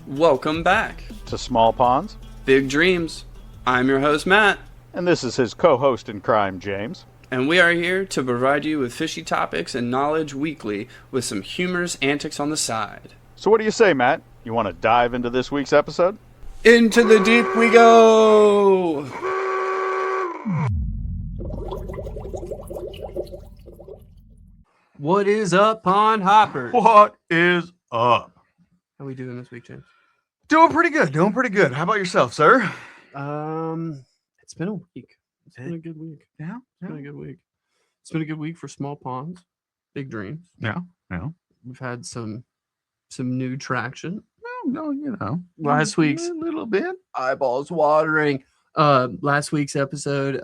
Welcome back to Small Ponds, Big Dreams. I'm your host, Matt. And this is his co-host in crime, James. And we are here to provide you with fishy topics and knowledge weekly with some humorous antics on the side. So what do you say, Matt? You want to dive into this week's episode? Into the deep we go! What is up, Pond Hoppers? What is up? How we doing this week, James? Doing pretty good. How about yourself, sir? It's been a week. It's been a good week. Yeah. It's been a good week. It's been a good week for small ponds, big dreams. Yeah. We've had some new traction. No, Last week's a little bit. eyeballs watering. Last week's episode,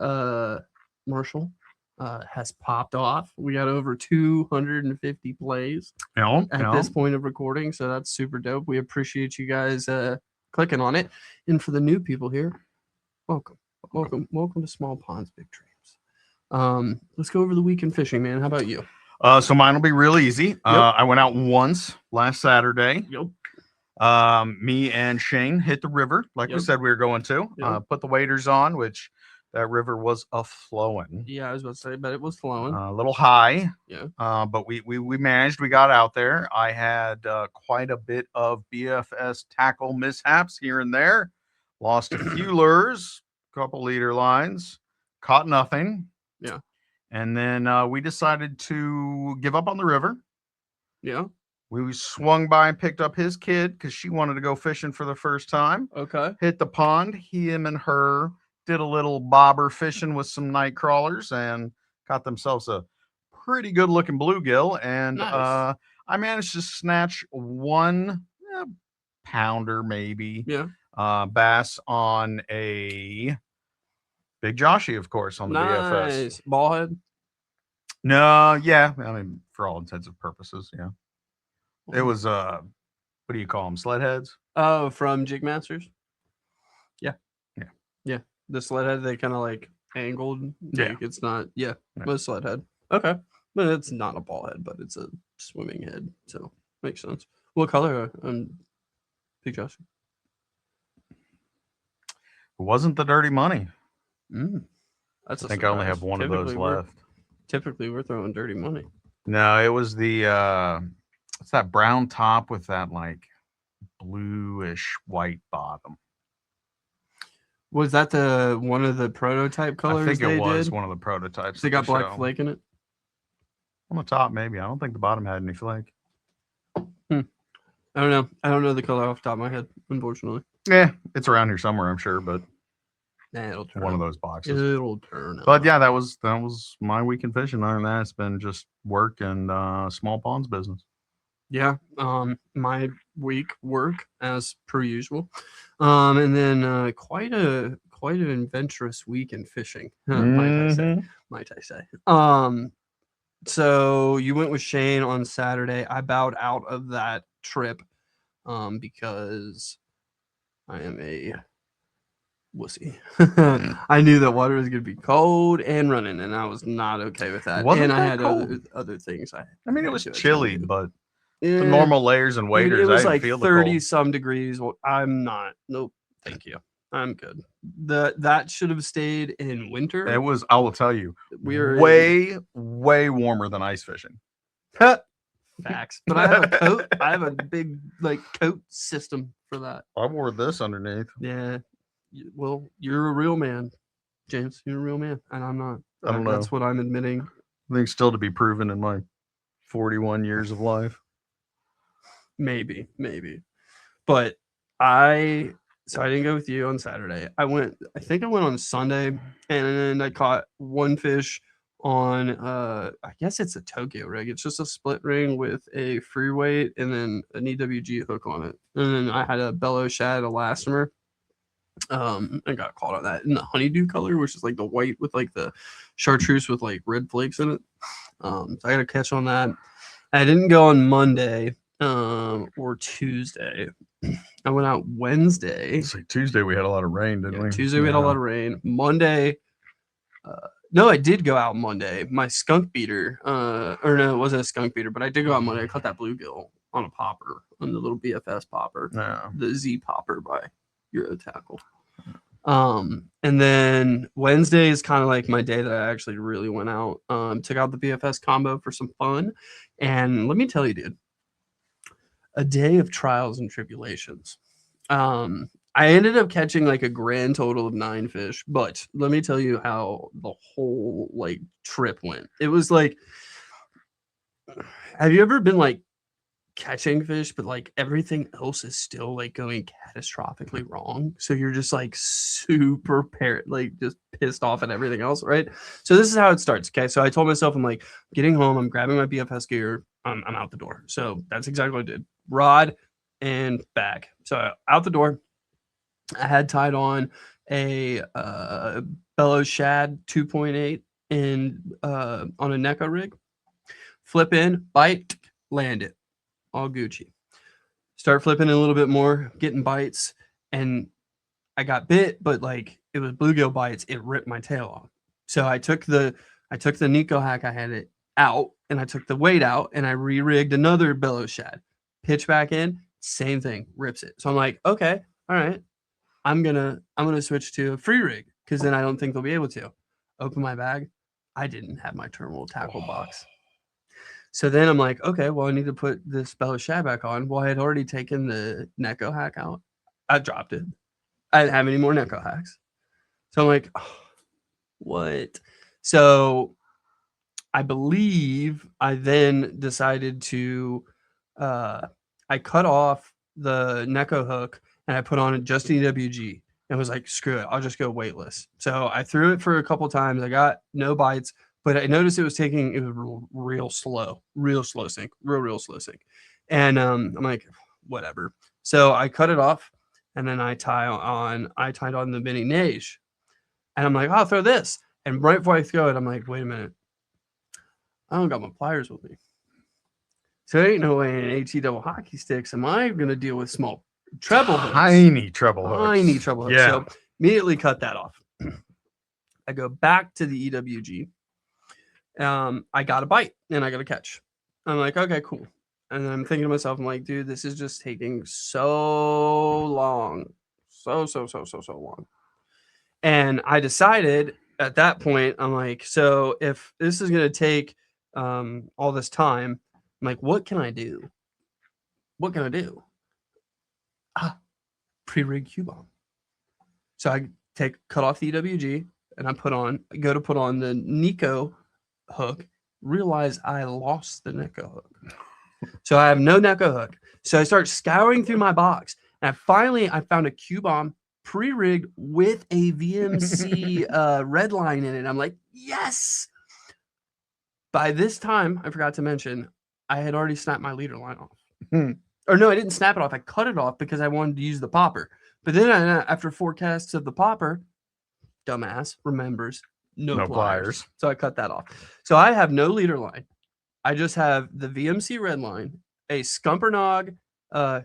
Marshall has popped off. We got over 250 plays at this point of recording, so that's super dope. We appreciate you guys clicking on it. And for the new people here, welcome to Small Ponds, Big Dreams. Let's go over the weekend fishing, man. How about you? So mine will be real easy. Yep. I went out once last Saturday. Yep. Me and Shane hit the river like we Yep. said we were going to. Yep. Put the waders on, which that river was a-flowing. Yeah, I was about to say, but it was flowing. A little high. Yeah. But we managed. We got out there. I had quite a bit of BFS tackle mishaps here and there. Lost a few lures, couple leader lines, caught nothing. Yeah. And then we decided to give up on the river. Yeah. We swung by and picked up his kid because she wanted to go fishing for the first time. Okay. Hit the pond. Him and her did a little bobber fishing with some night crawlers and got themselves a pretty good looking bluegill. And Nice. I managed to snatch one pounder, maybe, Yeah. bass on a big Joshy, of course, on the BFS. Nice. Ballhead. No, yeah. I mean, for all intents and purposes, yeah. It was what do you call them? Sled heads? Oh, from Jig Masters. Yeah. The sled head, they kind of like angled. Yeah. Like it's not. Yeah. Yeah. But sled head. Okay. But it's not a ball head, but it's a swimming head. So makes sense. What color? Big Josh. It wasn't the dirty money. That's. I think I only have one of those left. Typically, we're throwing dirty money. No, it was the it's that brown top with that like bluish white bottom. Was that the one of the prototype colors? I think it was did? one of the prototypes. They got black show. flake in it. On the top, maybe. I don't think the bottom had any flake. I don't know. I don't know the color off the top of my head, unfortunately. Yeah, it's around here somewhere, I'm sure, but It'll turn one up. of those boxes. It'll turn up. But yeah, that was my weekend fishing. Other than that, it's been just work and small ponds business. Yeah, my week work as per usual, and then quite an adventurous week in fishing. Might I say? So you went with Shane on Saturday. I bowed out of that trip, because I am a wussy. I knew that water was going to be cold and running, and I was not okay with that. Wasn't and I that had cold? other things. I mean, it was had to chilly, attend to. but Yeah. the normal layers and Dude, waders, it was I didn't like feel the 30 cold. some degrees. Well, I'm not. Nope. Thank you. I'm good. That should have stayed in winter. It was, I will tell you, We're way warmer than ice fishing. facts. But I have a coat. I have a big coat system for that. I wore this underneath. Yeah. Well, you're a real man, James. You're a real man, and I'm not. I don't know. That's what I'm admitting. I think still to be proven in my 41 years of life. Maybe. But I didn't go with you on Saturday. I think I went on Sunday, and I caught one fish on I guess it's a Tokyo rig. It's just a split ring with a free weight and then an EWG hook on it. And then I had a bellow shad elastomer. I got caught on that in the honeydew color, which is like the white with like the chartreuse with like red flakes in it. So I got a catch on that. I didn't go on Monday or Tuesday. I went out Wednesday. It's like Tuesday we had a lot of rain, didn't we? Tuesday we had a lot of rain. Monday, no, I did go out Monday. My skunk beater, or no, it wasn't a skunk beater, but I did go out Monday. I caught that bluegill on a popper, on the little BFS popper, No. the Z popper by Euro Tackle. And then Wednesday is kind of like my day that I actually really went out, took out the BFS combo for some fun. And let me tell you, dude, a day of trials and tribulations. I ended up catching like a grand total of 9 fish, but let me tell you how the whole like trip went. It was like, have you ever been like catching fish, but like everything else is still like going catastrophically wrong? So you're just like super like just pissed off at everything else, right? So this is how it starts. Okay. So I told myself, I'm like getting home, I'm grabbing my BFS gear, I'm out the door. So that's exactly what I did. Rod and bag. So out the door. I had tied on a bellows shad 2.8 in on a Neko rig. Flip in, bite, land it, all Gucci. Start flipping a little bit more, getting bites, and I got bit, but like it was bluegill bites. It ripped my tail off. So I took the Neko hack, I had it out, and I took the weight out, and I re-rigged another bellows shad. Pitch back in, same thing, rips it. So I'm like, okay, all right. I'm gonna switch to a free rig because then I don't think they'll be able to. Open my bag. I didn't have my terminal tackle box. So then I'm like, okay, well, I need to put this bellows shad back on. Well, I had already taken the Neko hack out. I dropped it. I didn't have any more Neko hacks. So I'm like, oh, what? So I believe I then decided to I cut off the Neko hook and I put on just EWG and was like, screw it, I'll just go weightless. So I threw it for a couple times. I got no bites, but I noticed it was real slow sink, real slow sink. And I'm like, whatever. So I cut it off and then I tied on the mini Nage. And I'm like, I'll throw this. And right before I throw it, I'm like, wait a minute. I don't got my pliers with me. So there ain't no way in HE double hockey sticks am I going to deal with small treble hooks. Tiny treble hooks. Tiny treble hooks. Yeah. So immediately cut that off. I go back to the EWG. I got a bite and I got a catch. I'm like, okay, cool. And then I'm thinking to myself, I'm like, dude, this is just taking so long. So long. And I decided at that point, I'm like, so if this is going to take all this time, I'm like, what can I do? What can I do? Pre-rig Q-bomb. So I cut off the EWG and I go to put on the Neko hook, realize I lost the Neko hook. So I have no Neko hook. So I start scouring through my box and I found a Q-bomb pre-rigged with a VMC red line in it. I'm like, yes. By this time, I forgot to mention, I had already snapped my leader line off. Or no, I didn't snap it off. I cut it off because I wanted to use the popper. But then after 4 casts of the popper, dumbass remembers no pliers. So I cut that off. So I have no leader line. I just have the VMC red line, a Scumpernog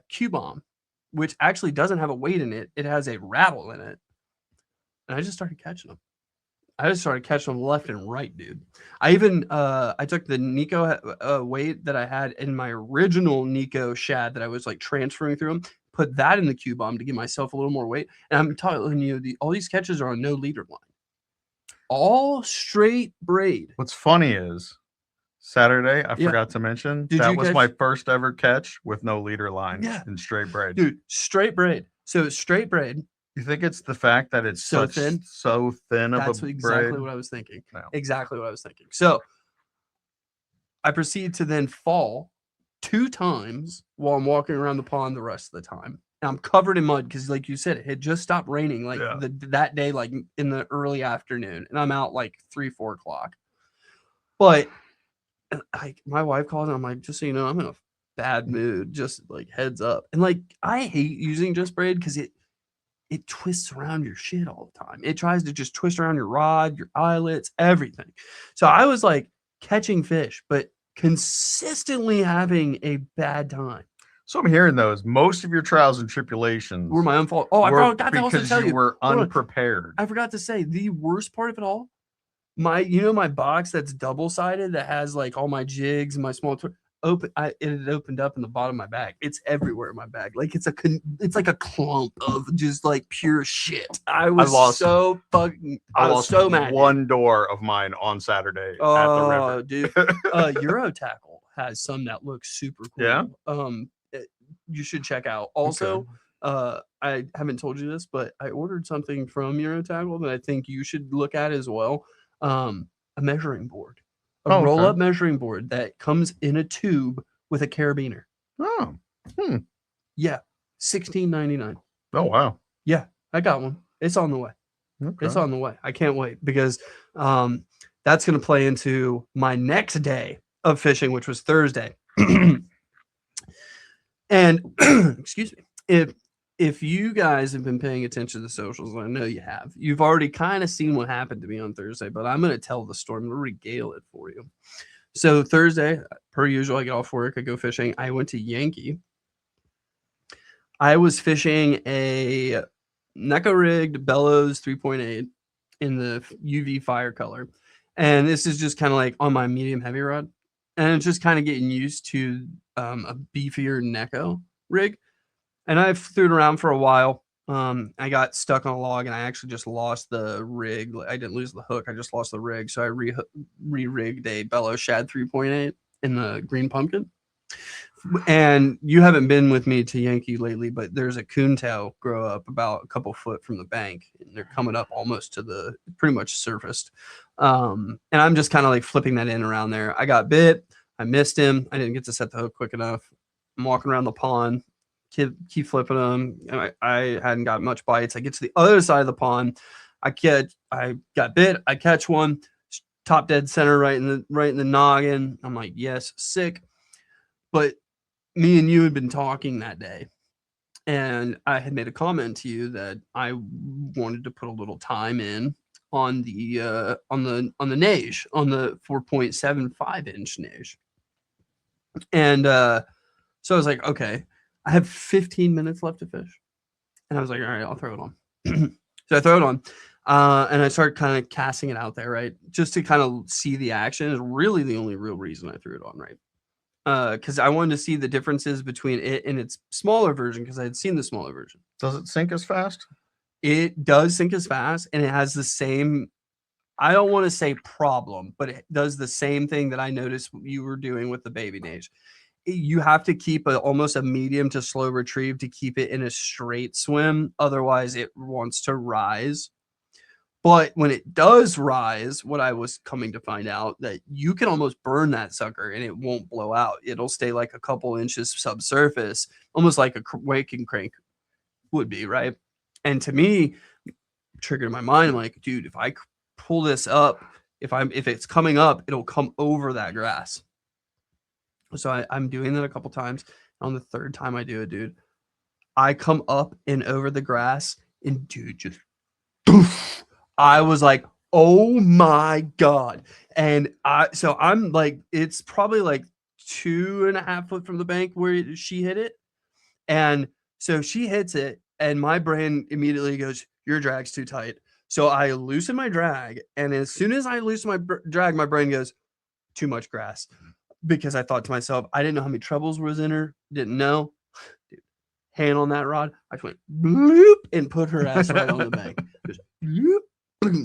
Q-bomb, which actually doesn't have a weight in it. It has a rattle in it. And I just started catching them. I just started catching them left and right, dude. I even I took the Neko weight that I had in my original Neko shad that I was like transferring through them, put that in the Q-bomb to give myself a little more weight. And I'm telling you, all these catches are on no leader line. All straight braid. What's funny is Saturday, I forgot to mention, that was my first ever catch with no leader line and straight braid. Dude, straight braid. So straight braid. You think it's the fact that it's so thin of That's a exactly braid? what I was thinking. No. Exactly what I was thinking. So I proceed to then fall 2 times while I'm walking around the pond the rest of the time. And I'm covered in mud because, like you said, it had just stopped raining like that day, like in the early afternoon. And I'm out like 3-4 o'clock. But my wife called and I'm like, just so you know, I'm in a bad mood. Just like heads up. And like, I hate using just braid because it twists around your shit all the time. It tries to just twist around your rod, your eyelets, everything. So I was like catching fish, but consistently having a bad time. So I'm hearing those. Most of your trials and tribulations were my own fault. Oh, I forgot to also tell you. Were unprepared. I forgot to say the worst part of it all. My box that's double-sided that has like all my jigs and my small it had opened up in the bottom of my bag. It's everywhere in my bag. Like it's like a clump of just like pure shit. I was so fucking. I was lost so mad. one door of mine on Saturday at the Oh, river. dude. Euro Tackle has some that look super cool. Yeah? You should check out. Also, I haven't told you this, but I ordered something from Euro Tackle that I think you should look at as well. A measuring board, a Oh, okay. roll-up measuring board that comes in a tube with a carabiner. Oh, Yeah, $16.99. oh wow. Yeah, I got one. It's on the way. Okay. It's on the way. I can't wait because that's going to play into my next day of fishing, which was Thursday. And excuse me, if you guys have been paying attention to the socials, and I know you have, you've already kind of seen what happened to me on Thursday, but I'm going to tell the story. I'm going to regale it for you. So Thursday, per usual, I get off work, I go fishing. I went to Yankee. I was fishing a NECA rigged Bellows 3.8 in the UV fire color. And this is just kind of like on my medium heavy rod. And it's just kind of getting used to a beefier NECA rig. And I threw it around for a while. I got stuck on a log and I actually just lost the rig. I didn't lose the hook. I just lost the rig. So I re-rigged a Bellows Shad 3.8 in the green pumpkin. And you haven't been with me to Yankee lately, but there's a coontail grow up about a couple foot from the bank, and they're coming up almost to the pretty much surfaced. And I'm just kind of like flipping that in around there. I got bit. I missed him. I didn't get to set the hook quick enough. I'm walking around the pond, keep flipping them. And I hadn't got much bites. I get to the other side of the pond. I got bit. I catch one, top dead center, right in the noggin. I'm like, yes, sick. But me and you had been talking that day, and I had made a comment to you that I wanted to put a little time in on the Nage, on the 4.75 inch Nage. And so I was like, okay, I have 15 minutes left to fish. And I was like, all right, I'll throw it on. So I throw it on. And I start kind of casting it out there, right? Just to kind of see the action is really the only real reason I threw it on, right? Because I wanted to see the differences between it and its smaller version, because I had seen the smaller version. Does it sink as fast? It does sink as fast, and it has the same, I don't want to say problem, but it does the same thing that I noticed you were doing with the baby Nage. You have to keep almost a medium to slow retrieve to keep it in a straight swim. Otherwise, it wants to rise. But when it does rise, what I was coming to find out, that you can almost burn that sucker and it won't blow out. It'll stay like a couple inches subsurface, almost like a wake and crank would be, right? And to me, triggered in my mind, I'm like, dude, if I pull this up, if it's coming up, it'll come over that grass. So I'm doing that a couple times. On the third time I do it, dude, I come up and over the grass, and dude, just poof. I was like, oh my God. And I'm like, it's probably like 2.5 foot from the bank where she hit it. And so she hits it, and my brain immediately goes, your drag's too tight. So I loosen my drag. And as soon as I loosen my drag, my brain goes, too much grass. Because I thought to myself, I didn't know how many trebles was in her. Didn't know. Dude, hand on that rod. I just went bloop and put her ass right on the bank. Just bloop.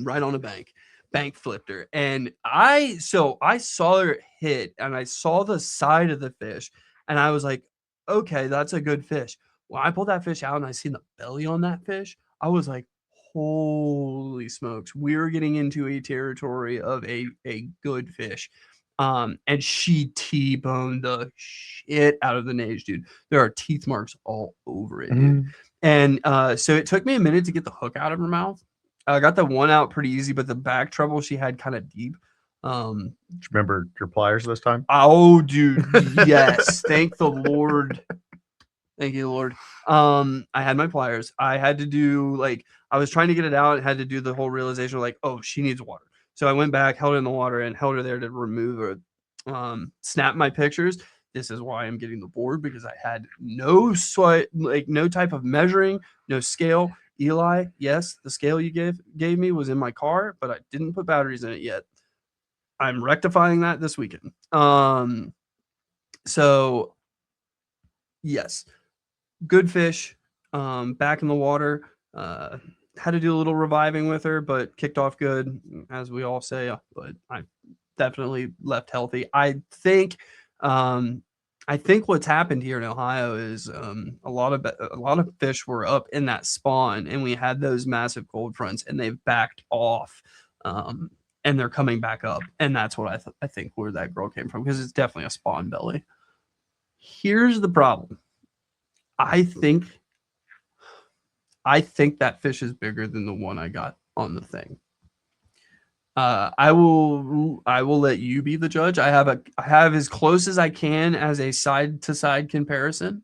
Right on the bank flipped her. And I saw her hit, and I saw the side of the fish, and I was like, okay, that's a good fish. When I pulled that fish out and I seen the belly on that fish, I was like, holy smokes, we're getting into a territory of a good fish. And she T-boned the shit out of the Nage, dude. There are teeth marks all over it, dude. And so it took me a minute to get the hook out of her mouth. I got the one out pretty easy, but the back treble she had kind of deep. Do you remember your pliers this time? Oh, dude, yes. Thank the Lord. Thank you, Lord. I had my pliers. I had to do, like, I was trying to get it out. I had to do the whole realization of like, oh, she needs water. So I went back, held her in the water, and held her there to remove her. Snap my pictures. This is why I'm getting the board, because I had no sweat, like no type of measuring, no scale. Eli, yes, the scale you gave me was in my car, but I didn't put batteries in it yet. I'm rectifying that this weekend. So yes, good fish. Back in the water. Had to do a little reviving with her, but kicked off good, as we all say. But I definitely left healthy. Um, I think what's happened here in Ohio is a lot of fish were up in that spawn, and we had those massive cold fronts, and they've backed off, and they're coming back up, and that's what I think where that girl came from, because it's definitely a spawn belly. Here's the problem. I think that fish is bigger than the one I got on the thing. I will let you be the judge. I have as close as I can as a side to side comparison.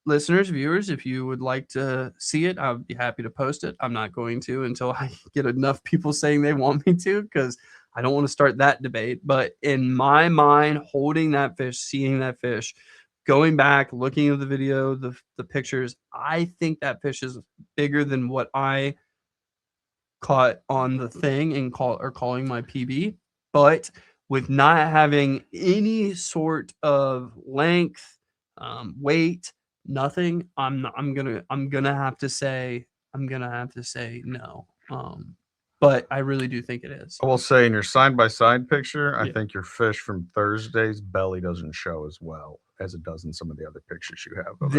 Listeners, viewers, if you would like to see it, I would be happy to post it. I'm not going to until I get enough people saying they want me to, because I don't want to start that debate. But in my mind, holding that fish, seeing that fish, going back, looking at the video, the pictures, I think that fish is bigger than what I caught on the thing and calling my PB. But with not having any sort of length, weight, nothing, I'm gonna have to say no. But I really do think it is. I will say, in your side-by-side picture, I Yeah. think your fish from Thursday's belly doesn't show as well as it does in some of the other pictures you have of it.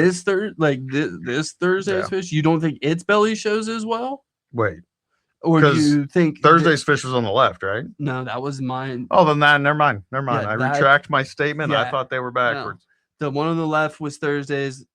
This Thursday's Yeah. fish, you don't think its belly shows as well? Wait, Or do 'Cause you think Thursday's fish was on the left, right? no, that was mine. Oh, then never mind. Never mind. Yeah, I that- retract my statement. I yeah, thought they were backwards. The one on the left was Thursday's.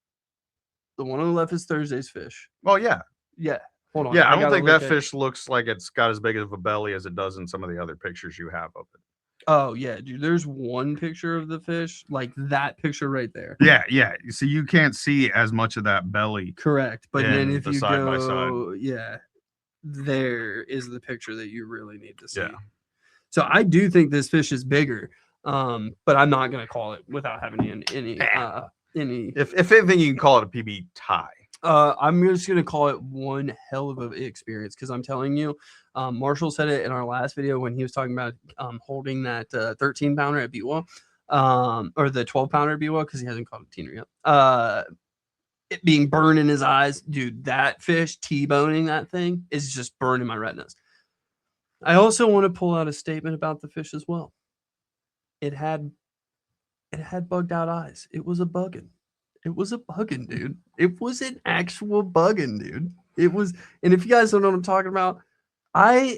The one on the left is Thursday's fish. Well, yeah. Yeah. Hold on. Yeah, I don't gotta think look that at- fish looks like it's got as big of a belly as it does in some of the other pictures you have of it. Oh yeah, dude. There's one picture of the fish, like that picture right there. Yeah, yeah. So you can't see as much of that belly. Correct. But then And if the you side by go, yeah, there is the picture that you really need to see. Yeah. So I do think this fish is bigger, but I'm not gonna call it without having any. If anything, you can call it a PB tie. I'm just gonna call it one hell of an experience, because I'm telling you, Marshall said it in our last video when he was talking about holding that 13 pounder at Beatwell, or the 12 pounder at Beatwell, because he hasn't caught a teener yet. It being burned in his eyes, dude. That fish T-boning that thing is just burning my retinas. I also want to pull out a statement about the fish as well. It had bugged out eyes. It was a bugging. It was a bugging, dude. It was an actual bugging, dude. It was, and if you guys don't know what I'm talking about, everyone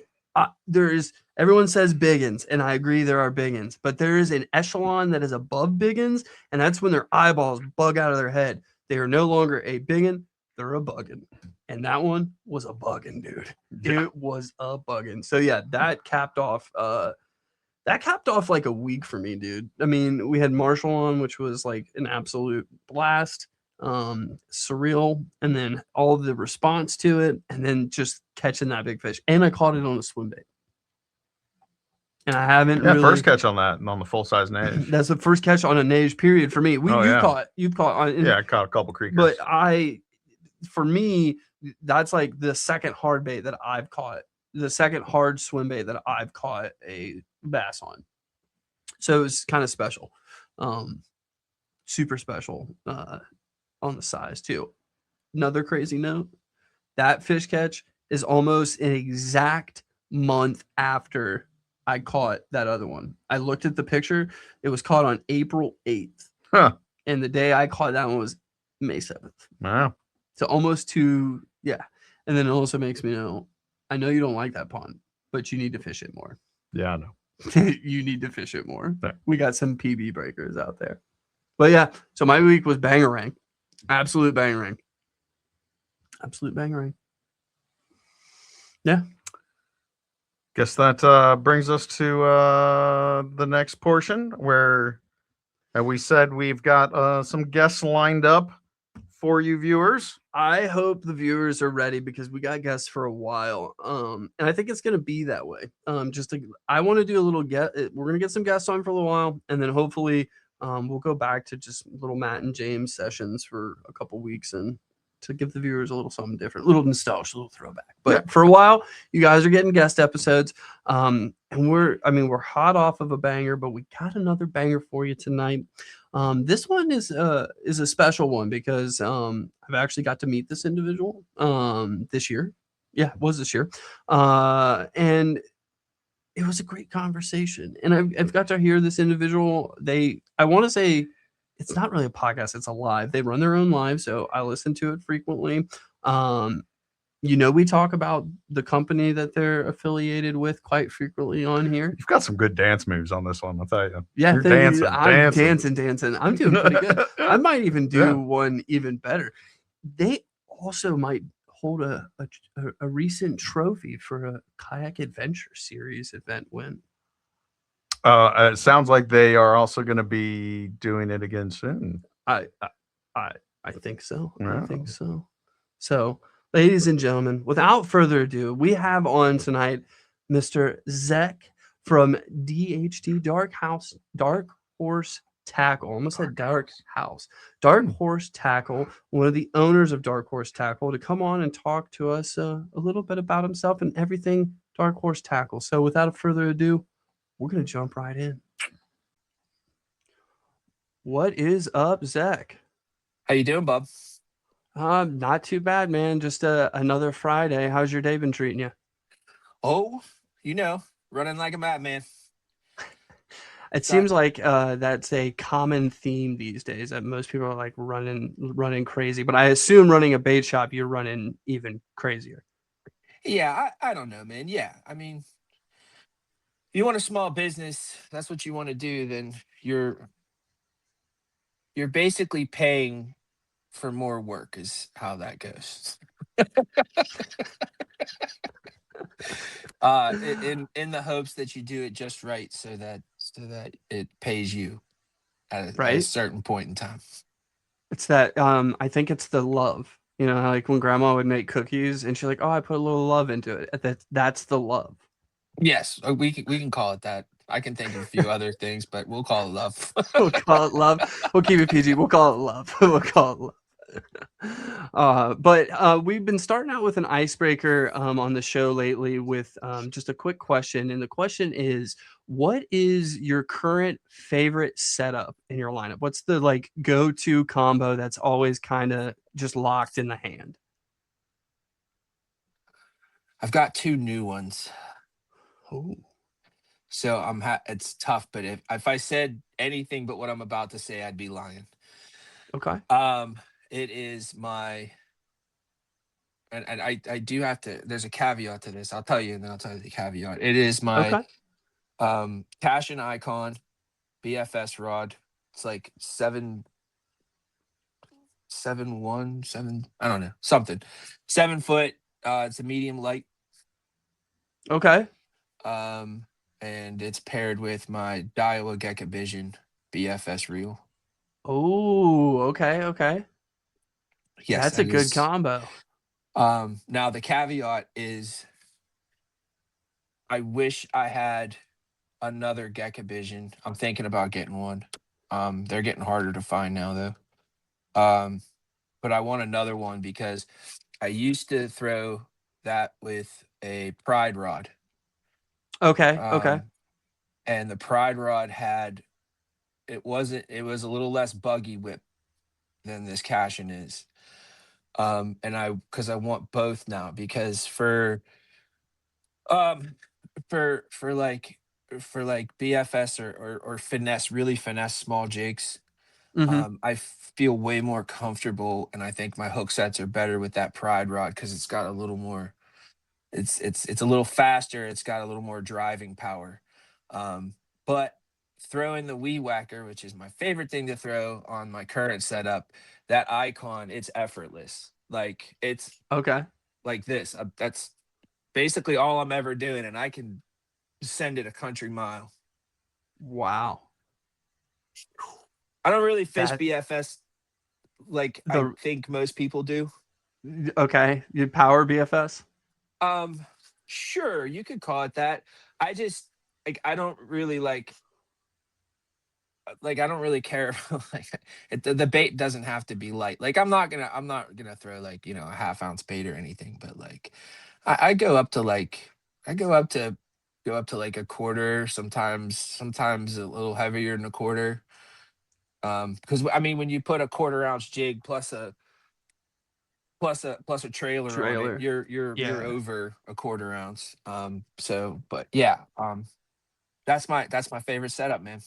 says biggins, and I agree there are biggins, but there is an echelon that is above biggins, and that's when their eyeballs bug out of their head. They are no longer a biggin, they're a buggin. And that one was a buggin, dude. Yeah. It was a buggin. So yeah, that capped off like a week for me, dude. I mean, we had Marshall on, which was like an absolute blast, surreal, and then all of the response to it, and then just catching that big fish. And I caught it on a swim bait. And I haven't really first catch on that and on the full size nage. That's the first catch on a nage period for me. You've caught on, Yeah, I caught a couple creekers. but for me, that's like the second hard bait that I've caught, the second hard swim bait that I've caught a bass on. So it was kind of special, super special on the size too. Another crazy note: that fish catch is almost an exact month after I caught that other one. I looked at the picture; it was caught on April 8th, and the day I caught that one was May 7th. Wow. So almost 2, yeah. And then it also makes me know, I know you don't like that pond, but you need to fish it more. Yeah, I know. You need to fish it more. Yeah. We got some PB breakers out there. But yeah, so my week was bangarang. Absolute bangarang. Absolute bangarang. Yeah. Guess that brings us to the next portion where we said we've got some guests lined up for you viewers. I hope the viewers are ready, because we got guests for a while. And I think it's going to be that way. I want to do a little we're going to get some guests on for a little while, and then hopefully we'll go back to just little Matt and James sessions for a couple weeks and to give the viewers a little something different, a little nostalgia, a little throwback. But for a while, you guys are getting guest episodes. And we're hot off of a banger, but we got another banger for you tonight. This one is a special one because I've actually got to meet this individual this year. Yeah, it was this year. And it was a great conversation. And I've got to hear this individual. I want to say it's not really a podcast, it's a live. They run their own live, so I listen to it frequently. We talk about the company that they're affiliated with quite frequently on here. You've got some good dance moves on this one, I'll tell you. Yeah, You're thank you. I'm dancing. dancing. I'm doing pretty good. I might even do one even better. They also might hold a recent trophy for a kayak adventure series event win. It sounds like they are also going to be doing it again soon. I think so. I think so. So, ladies and gentlemen, without further ado, we have on tonight Mr. Zech from DHT Dark Horse Tackle. Almost said Dark House. Dark Horse Tackle, one of the owners of Dark Horse Tackle, to come on and talk to us a little bit about himself and everything Dark Horse Tackle. So, without further ado, we're going to jump right in. What is up, Zech? How you doing, bub? Not too bad, man. Just another Friday. How's your day been treating you? Oh, running like a madman. It seems like that's a common theme these days, that most people are like running crazy. But I assume running a bait shop, you're running even crazier. Yeah, I don't know, man. Yeah, I mean, if you want a small business, that's what you want to do, then you're basically paying for more work is how that goes. In the hopes that you do it just right so that it pays you at a certain point in time. It's that I think it's the love. Like when grandma would make cookies and she's like, "Oh, I put a little love into it." That's the love. Yes, we can call it that. I can think of a few other things, but we'll call it love. We'll call it love. We'll keep it PG. We'll call it love. We'll call it love. But we've been starting out with an icebreaker on the show lately with just a quick question. And the question is, what is your current favorite setup in your lineup? What's the go-to combo that's always kind of just locked in the hand? I've got two new ones. Oh. So it's tough, but if I said anything but what I'm about to say, I'd be lying. Okay. It is my, and I do have to, there's a caveat to this. I'll tell you, and then I'll tell you the caveat. It is my Cash and Icon BFS rod. It's like 7 1 7, I don't know, something 7 foot. It's a medium light. Okay. And it's paired with my Daiwa Gecko Vision BFS reel. Oh, okay. Yes, that's a good combo. Now the caveat is, I wish I had another Gecko Vision. I'm thinking about getting one. They're getting harder to find now, though. But I want another one because I used to throw that with a Pride rod. Okay. And the Pride rod it was a little less buggy whip than this Cashin is. And because I want both now, because for BFS or finesse, really finesse small jigs, I feel way more comfortable, and I think my hook sets are better with that Pride rod because it's got a little more. It's a little faster. It's got a little more driving power. But throwing the Weed Whacker, which is my favorite thing to throw on my current setup, that Icon, it's effortless. Like it's okay. Like this. That's basically all I'm ever doing, and I can send it a country mile. Wow. I don't really fish BFS like I think most people do. Okay. You power BFS? Sure, you could call it that. I just I don't really like like I don't really care like the bait doesn't have to be light. Like I'm not gonna throw like a half-ounce bait or anything, but like I go up to like I go up to like a quarter, sometimes a little heavier than a quarter. Because I mean when you put a quarter-ounce jig plus a trailer on it, Trailer. you're Yeah. over a quarter ounce. So but yeah, that's my favorite setup, man.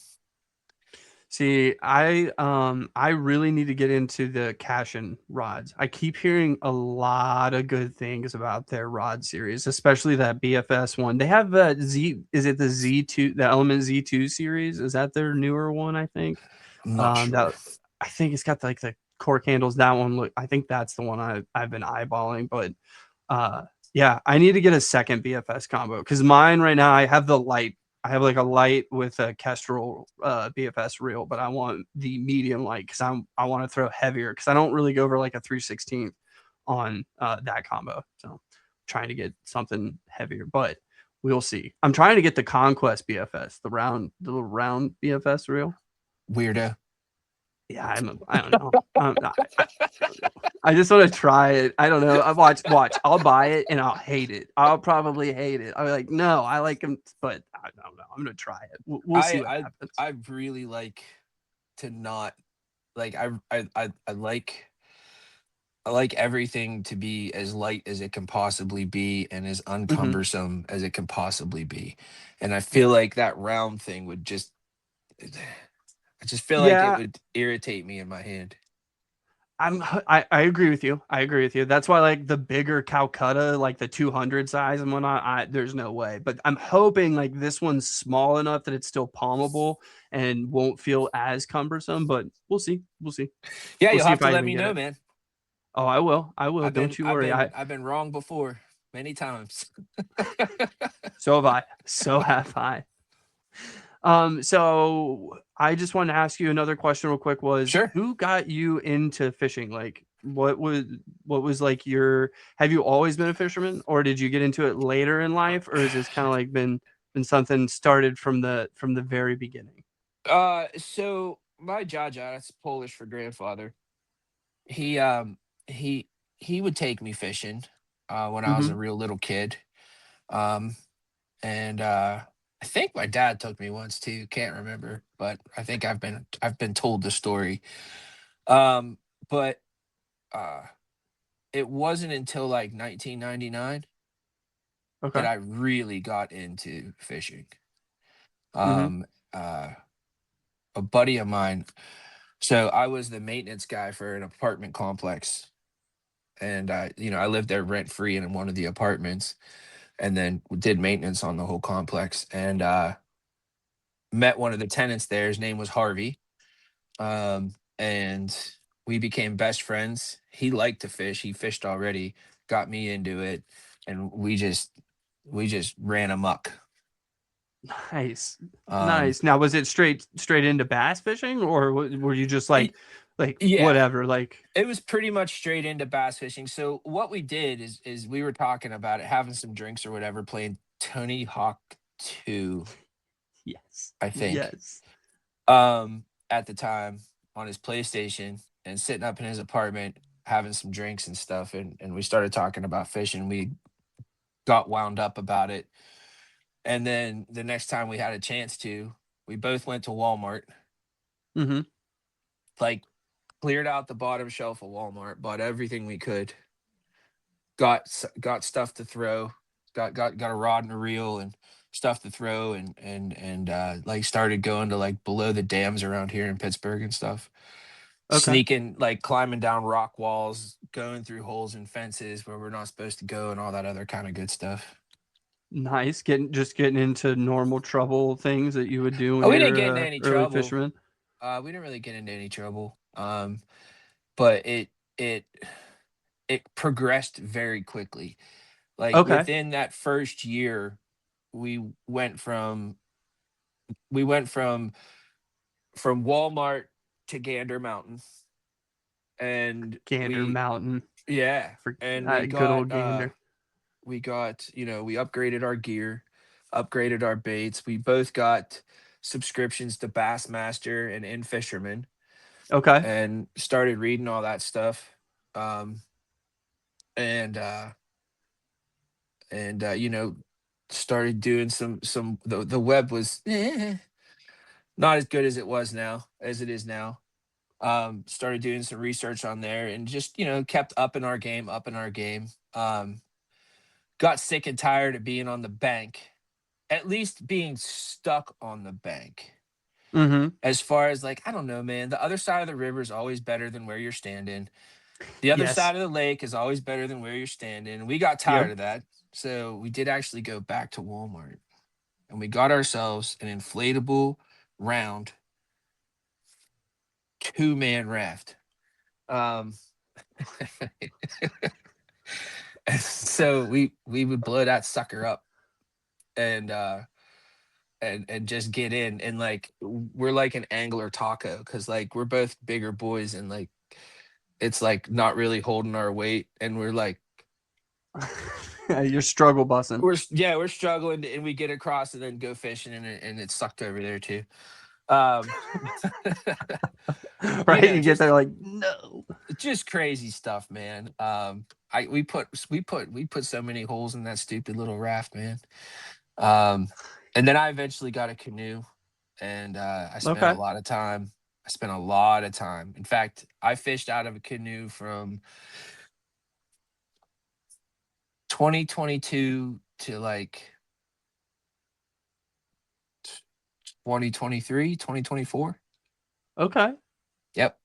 See, I really need to get into the Cashin rods. I keep hearing a lot of good things about their rod series, especially that BFS one. They have the is it the Z2, the Element Z2 series? Is that their newer one, I think? I'm not sure. That I think it's got like the cork handles. That one look, I think that's the one I've been eyeballing, but uh yeah, I need to get a second BFS combo because mine right now I have the light. I have like a light with a Kestrel BFS reel, but I want the medium light because I want to throw heavier because I don't really go over like a 3/16 on that combo. So trying to get something heavier, but we'll see. I'm trying to get the Conquest BFS, the little round BFS reel. Weirdo. Yeah, I don't know. I don't know. I just want to try it. I don't know. I watch. I'll buy it and I'll hate it. I'll probably hate it. I'll be like, no, I like them, but I don't know. I'm gonna try it. We'll see I what I happens. I really like to not like I like everything to be as light as it can possibly be and as Hmm. uncumbersome as it can possibly be. And I feel like that round thing would just I just feel like it Yeah, would irritate me in my hand. I agree with you. I agree with you. That's why like the bigger Calcutta, like the 200 size and whatnot, there's no way. But I'm hoping like this one's small enough that it's still palmable and won't feel as cumbersome. But we'll see. We'll see. Yeah, We'll you'll see have if to I let even me get know, it. man. Oh, I will. I will. I've been Don't you I've worry. been I've been wrong before many times. So have I. So have I. So I just wanted to ask you another question real quick was Sure. who got you into fishing? Like what was like your have you always been a fisherman or did you get into it later in life or is this kind of like been something started from the very beginning? So my Jaja, that's Polish for grandfather. He um he he would take me fishing when I was Mm-hmm. a real little kid. Um and I think my dad took me once too, can't remember, but I think I've been told the story. Um but uh it wasn't until like 1999 that Okay. I really got into fishing. Mm-hmm. Um a buddy of mine, so I was the maintenance guy for an apartment complex, and I lived there rent free in one of the apartments, and then did maintenance on the whole complex, and met one of the tenants there. His name was Harvey, and we became best friends. He liked to fish. He fished already. Got me into it, and we just ran amok. Nice. Um, Nice. Now was it straight into bass fishing or were you just y- like yeah, whatever like it was pretty much straight into bass fishing. So what we did is we were talking about it, having some drinks or whatever, playing Tony Hawk 2, yes. I think, Yes. at the time on his PlayStation and sitting up in his apartment having some drinks and stuff, and we started talking about fishing. We got wound up about it. And then the next time we had a chance to, we both went to Walmart, Mm-hmm. like cleared out the bottom shelf of Walmart, bought everything we could, got stuff to throw, got a rod and a reel and stuff to throw, and like started going to like below the dams around here in Pittsburgh and stuff, Okay. sneaking like climbing down rock walls, going through holes in fences where we're not supposed to go, and all that other kind of good stuff. Nice. Getting into normal trouble things that you would do when Oh, we didn't you're get into a any early trouble. fisherman. We didn't really get into any trouble. But it it progressed very quickly. Like Okay. within that first year, we went from we went from Walmart to Gander Mountain, and Gander we Mountain yeah, for and that good old gander. we upgraded our gear, upgraded our baits. We both got subscriptions to Bassmaster and In Fisherman, Okay. and started reading all that stuff. Um, and you know, started doing some. The web was not as good as it is now. Started doing some research on there, and just, you know, kept up in our game. Got sick and tired of being on the bank, at least being stuck on the bank. Mm-hmm. As far as, like, I don't know, man, the other side of the river is always better than where you're standing. The other Yes. side of the lake is always better than where you're standing. We got tired of that. So we did actually go back to Walmart, and we got ourselves an inflatable round 2-man raft. Um, so we would blow that sucker up, and just get in, and like we're like an angler taco, because like we're both bigger boys, and like it's like not really holding our weight, and we're like You're struggle bussing. we're struggling, and we get across and then go fishing, and it's sucked over there too. Um, Right? know, You get there like, no. just crazy stuff, man. We put so many holes in that stupid little raft, man. And then I eventually got a canoe, and I spent a Okay. lot of time. I spent a lot of time. In fact, I fished out of a canoe from 2022 to like 2023, 2024. Okay. Yep.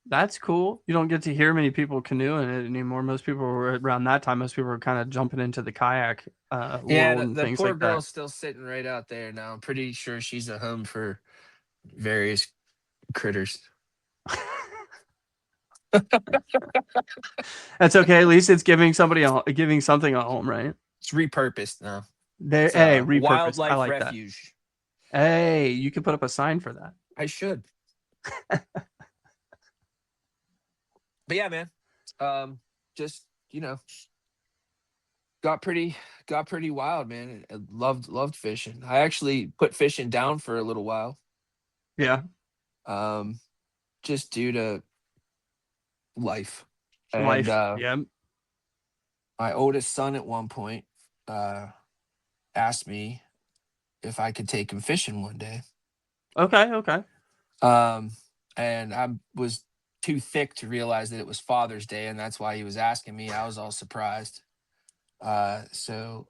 That's cool. You don't get to hear many people canoeing it anymore. Most people were around that time. Most people were kind of jumping into the kayak Yeah, world and the things poor like that. girl's still sitting right out there now. I'm pretty sure she's a home for various critters. That's okay. At least it's giving something a home, right? It's repurposed now. There. It's Hey, a repurposed. I wildlife like that. refuge. Hey, you can put up a sign for that. I should. But yeah, man. Just, you know, got pretty wild, man. I loved fishing. I actually put fishing down for a little while. Yeah. Just due to life. Life. And Yeah. my oldest son at one point asked me if I could take him fishing one day. Okay. Okay. And I was too thick to realize that it was Father's Day, and that's why he was asking me. I was all surprised. So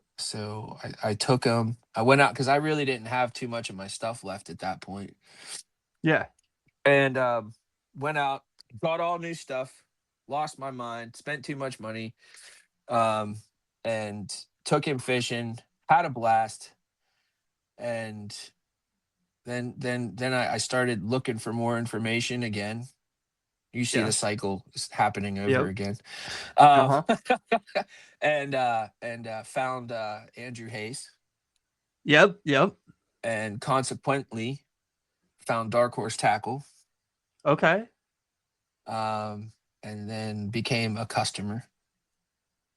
I took him. I went out because I really didn't have too much of my stuff left at that point. Yeah. And went out, got all new stuff, lost my mind, spent too much money, and took him fishing, had a blast. And then I started looking for more information again. You see the cycle is happening over again. And found Andrew Hayes. Yep. And consequently found Dark Horse Tackle. Okay. And then became a customer.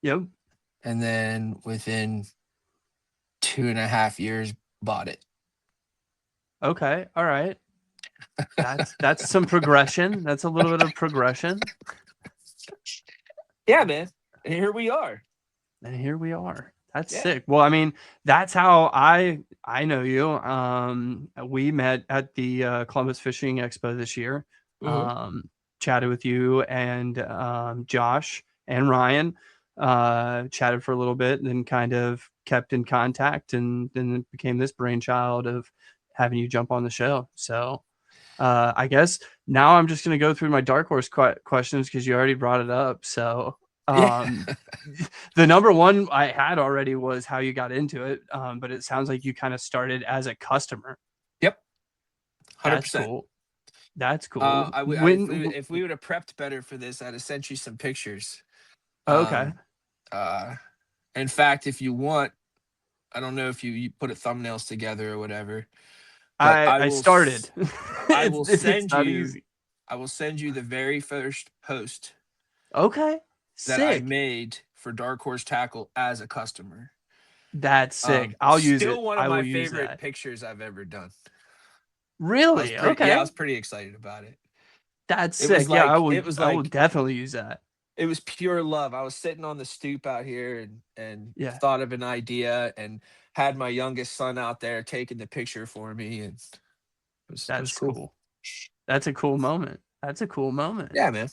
Yep. And then within 2.5 years, bought it. Okay. All right. That's some progression. That's a little bit of progression. Yeah, man. And here we are. That's sick. Well, I mean, that's how I know you. We met at the Columbus Fishing Expo this year. Chatted with you and Josh and Ryan. Chatted for a little bit, and then kind of kept in contact, and then it became this brainchild of having you jump on the show. So I guess now I'm just going to go through my dark horse questions because you already brought it up. So the number one I had already was how you got into it. But it sounds like you kind of started as a customer. Yep. 100%. That's cool. That's cool. If we would have prepped better for this, I'd have sent you some pictures. Okay. In fact, if you want, I don't know if you put thumbnails together or whatever. But I started. I will send you. Easy. I will send you the very first post. Okay. That I made for Dark Horse Tackle as a customer. That's sick. I'll use it. Still one of my favorite pictures I've ever done. Really? Okay. I was pretty excited about it. That's It was sick. Yeah, like it was I will like definitely use that. it was pure love. I was sitting on the stoop out here and Yeah, thought of an idea and had my youngest son out there taking the picture for me, and it was that's cool. cool. That's a cool moment. That's a cool moment. Yeah, man.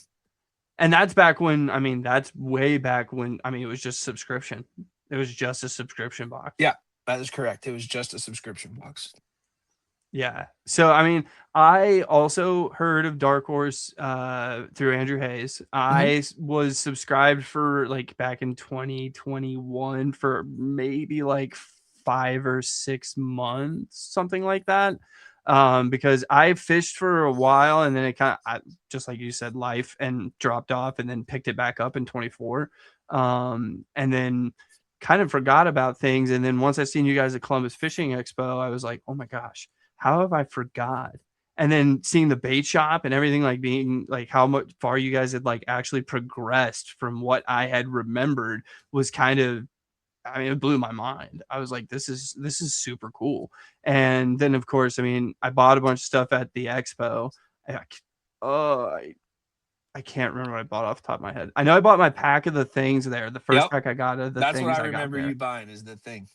And that's back when, I mean, that's way back when, I mean, it was just subscription. It was just a subscription box. Yeah, that is correct. It was just a subscription box. Yeah. So, I mean, I also heard of Dark Horse through Andrew Hayes. I was subscribed for like back in 2021 for maybe like 5 or 6 months, something like that. Because I fished for a while and then it kind of, just like you said, life and dropped off and then picked it back up in 24. And then kind of forgot about things. And then once I seen you guys at Columbus Fishing Expo, I was like, oh my gosh, how have I forgot? And then seeing the bait shop and everything, like being like how much far you guys had like actually progressed from what I had remembered was kind of, I mean, it blew my mind. I was like, this is super cool. And then of course, I mean, I bought a bunch of stuff at the expo. I, I can't remember what I bought off the top of my head. I know I bought my pack of the things there. The first Yep. pack I got of the That's what things I I got remember there. you buying is the thing.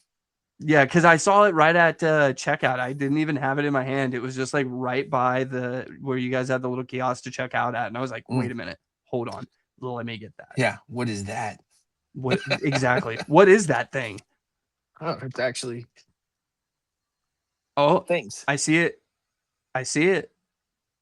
Yeah, because I saw it right at checkout. I didn't even have it in my hand. It was just like right by the where you guys had the little kiosk to check out at, and I was like, "Wait a minute, hold on, let me get that." Yeah, what is that? What exactly? What is that thing? Oh, it's actually Oh, things. I see it. I see it.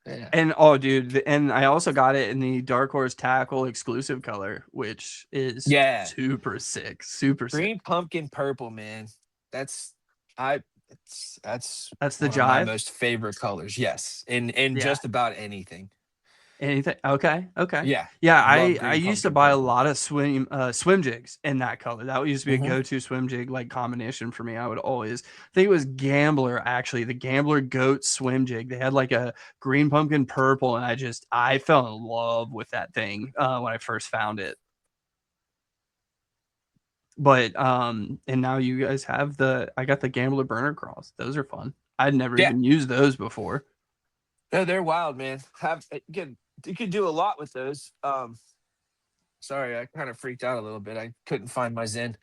Yeah. And oh, dude, and I also got it in the Dark Horse Tackle exclusive color, which is super sick. Super sick. Green pumpkin purple, man. That's that's That's the one of my jive. most favorite colors. Yes, in Yeah. just about anything. Anything? Okay. Yeah. Yeah. Love I green used to pumpkin buy a purple. lot of swim jigs in that color. That used to be a Mhm. go-to swim jig like combination for me. I would always I think it was Gambler actually, the Gambler Goat swim jig. They had like a green pumpkin purple, and I fell in love with that thing when I first found it. But and now you guys have I got the Gambler Burner Cross. Those are fun. I'd never Yeah. even used those before. No, they're wild, man. You could do a lot with those. Sorry, I kind of freaked out a little bit. I couldn't find my Zen.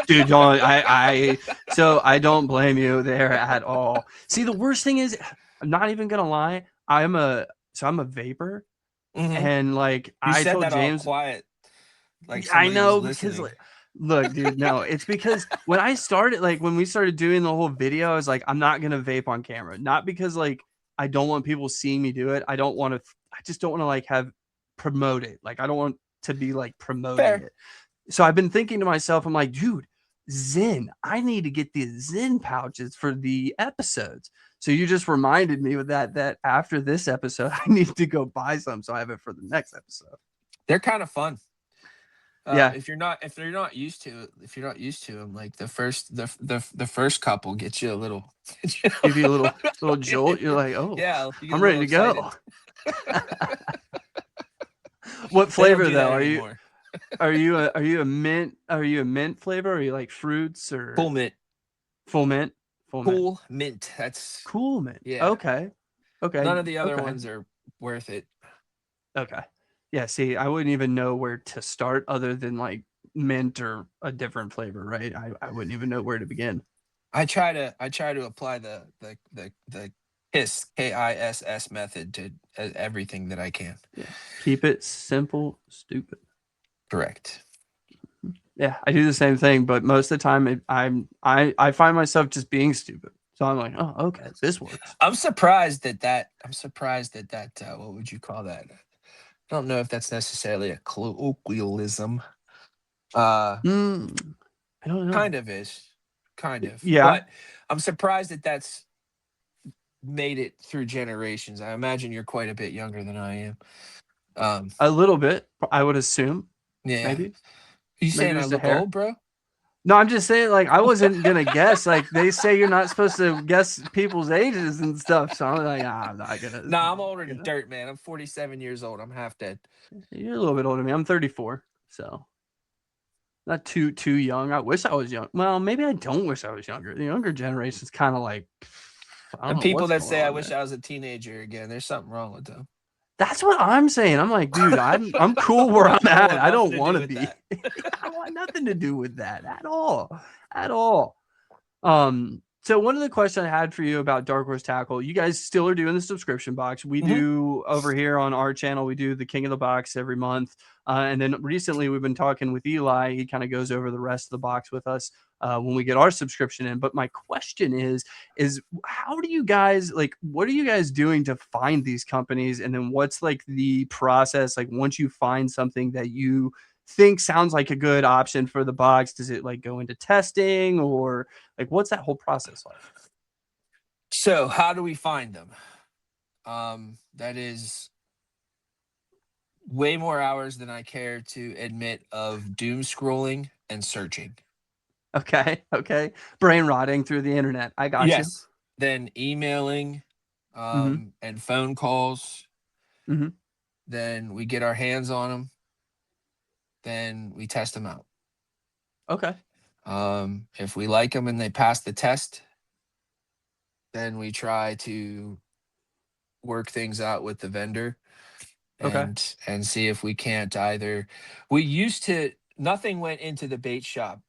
Dude, don't so I don't blame you there at all. See, the worst thing is, I'm not even gonna lie, I'm a vapor, and like You I said told that all James, quiet, like I somebody was know because listening. look, dude, no, it's because when I started, like when we started doing the whole video, I was like, I'm not gonna vape on camera, not because like I don't want people seeing me do it. I just don't want to like have promote it. Like I don't want to be like promoting Fair. it. So I've been thinking to myself, I'm like, dude, Zen, I need to get these Zen pouches for the episodes. So you just reminded me with that after this episode, I need to go buy some so I have it for the next episode. They're kind of fun. Yeah. If you're not used to them, like the first couple gets you a little Give you a little jolt. You're like, oh, yeah, I'm ready to go. What flavor though? Are you a mint? Are you a mint flavor? Or are you like fruits or full mint? Full mint. Cool mint. That's cool mint. Yeah. Okay. None of the other ones are worth it. Okay. Yeah. See, I wouldn't even know where to start other than like mint or a different flavor, right? I wouldn't even know where to begin. I try to apply the KISS method to everything that I can. Yeah. Keep it simple, stupid. Correct. Yeah, I do the same thing, but most of the time I find myself just being stupid. So I'm like, oh, okay, this works. I'm surprised that what would you call that? I don't know if that's necessarily a colloquialism. I don't know. Kind of is. Kind of. Yeah. But I'm surprised that made it through generations. I imagine you're quite a bit younger than I am. A little bit, I would assume. Yeah. Maybe. You saying I look old, bro? No, I'm just saying, like, I wasn't gonna guess. Like, they say you're not supposed to guess people's ages and stuff. So I'm like, I'm not gonna. No, I'm older than dirt, man. I'm 47 years old. I'm half dead. You're a little bit older than me. I'm 34, so not too young. I wish I was young. Well, maybe I don't wish I was younger. The younger generation's kind of like, I don't And know people what's that going say I on wish there. I was a teenager again, there's something wrong with them. That's what I'm saying. I'm like, dude, I'm cool where I'm I don't at. want I nothing don't to want do to with be. that. I don't want nothing to do with that at all. At all. So one of the questions I had for you about Dark Horse Tackle, you guys still are doing the subscription box. We Mhm. do over here on our channel, we do the King of the Box every month. And then recently we've been talking with Eli. He kind of goes over the rest of the box with us when we get our subscription in. But my question is how do you guys what are you guys doing to find these companies? And then what's like the process? Like once you find something that you think sounds like a good option for the box, does it like go into testing or like what's that whole process like? So how do we find them? That is way more hours than I care to admit of doom scrolling and searching. Okay, okay. Brain rotting through the internet. I got you. Yes. Then emailing, Mm-hmm. and phone calls. Mm-hmm. Then we get our hands on them. Then we test them out. Okay. If we like them and they pass the test, then we try to work things out with the vendor Okay. and see if we can't either. We used to, nothing went into the bait shop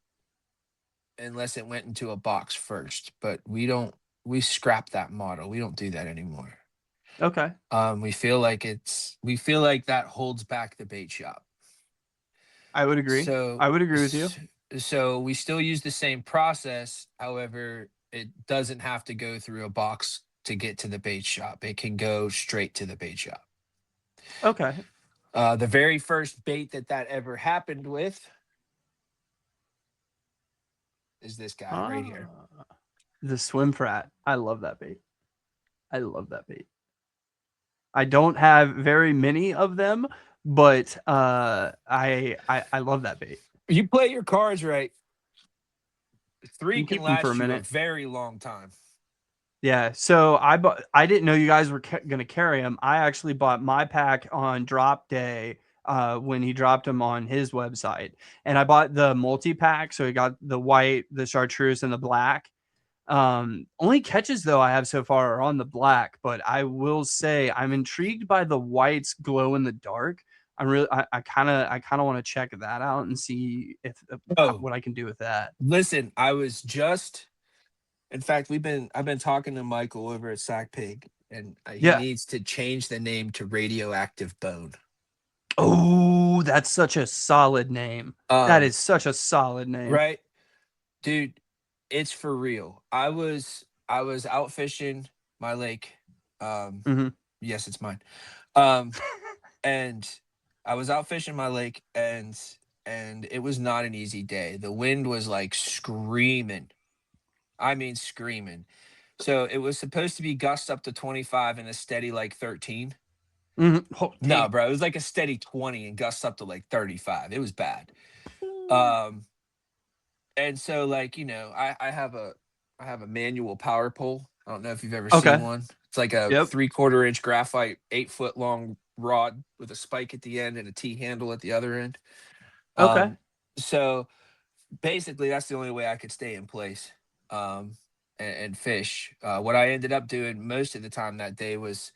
unless it went into a box first, but we scrapped that model. We don't do that anymore. Okay. We feel like that holds back the bait shop. I would agree. So I would agree with you. so we still use the same process. However, it doesn't have to go through a box to get to the bait shop. It can go straight to the bait shop. Okay. The very first bait that ever happened with is this guy right here. The swim frat. I love that bait. I love that bait. I don't have very many of them, but I love that bait. You play your cards right, You three can can keep them for a last you a minute. very long time. Yeah, so I didn't know you guys were going to carry him. I actually bought my pack on drop day when he dropped them on his website. And I bought the multi-pack, so he got the white, the chartreuse, and the black. Only catches though I have so far are on the black, but I will say I'm intrigued by the white's glow in the dark. I kind of want to check that out and see if Oh, what I can do with that. listen, in fact, I've been talking to Michael over at Sack Pig, and he Yeah. needs to change the name to Radioactive Bone. Oh, that's such a solid name. That is such a solid name. Right, dude, it's for real. I was out fishing my lake. Mhm. Yes, it's mine. Um, and I was out fishing my lake, and it was not an easy day. The wind was like screaming. I mean, screaming. So it was supposed to be gusts up to 25 and a steady like 13. Mhm. Oh, No, damn. bro, it was like a steady 20 and gusts up to like 35. It was bad. Ooh. Um, and so like, I have a manual power pole. I don't know if you've ever seen Okay. one. It's like a Yep. 3/4 inch graphite, 8 foot long rod with a spike at the end and a T handle at the other end. Okay. So basically that's the only way I could stay in place and fish. What I ended up doing most of the time that day was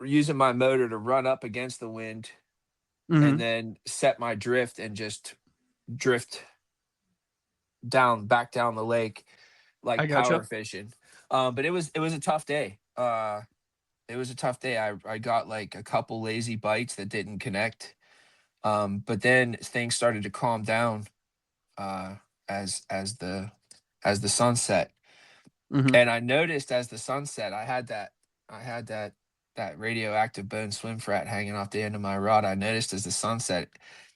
using my motor to run up against the wind and Mhm. then set my drift and just drift back down the lake I like gotcha. power fishing. But it was a tough day. It was a tough day. I got like a couple lazy bites that didn't connect. But then things started to calm down uh, as the sun set. Mhm. And I noticed as the sun set, I had that radioactive bone swim frat hanging off the end of my rod. I noticed as the sunset,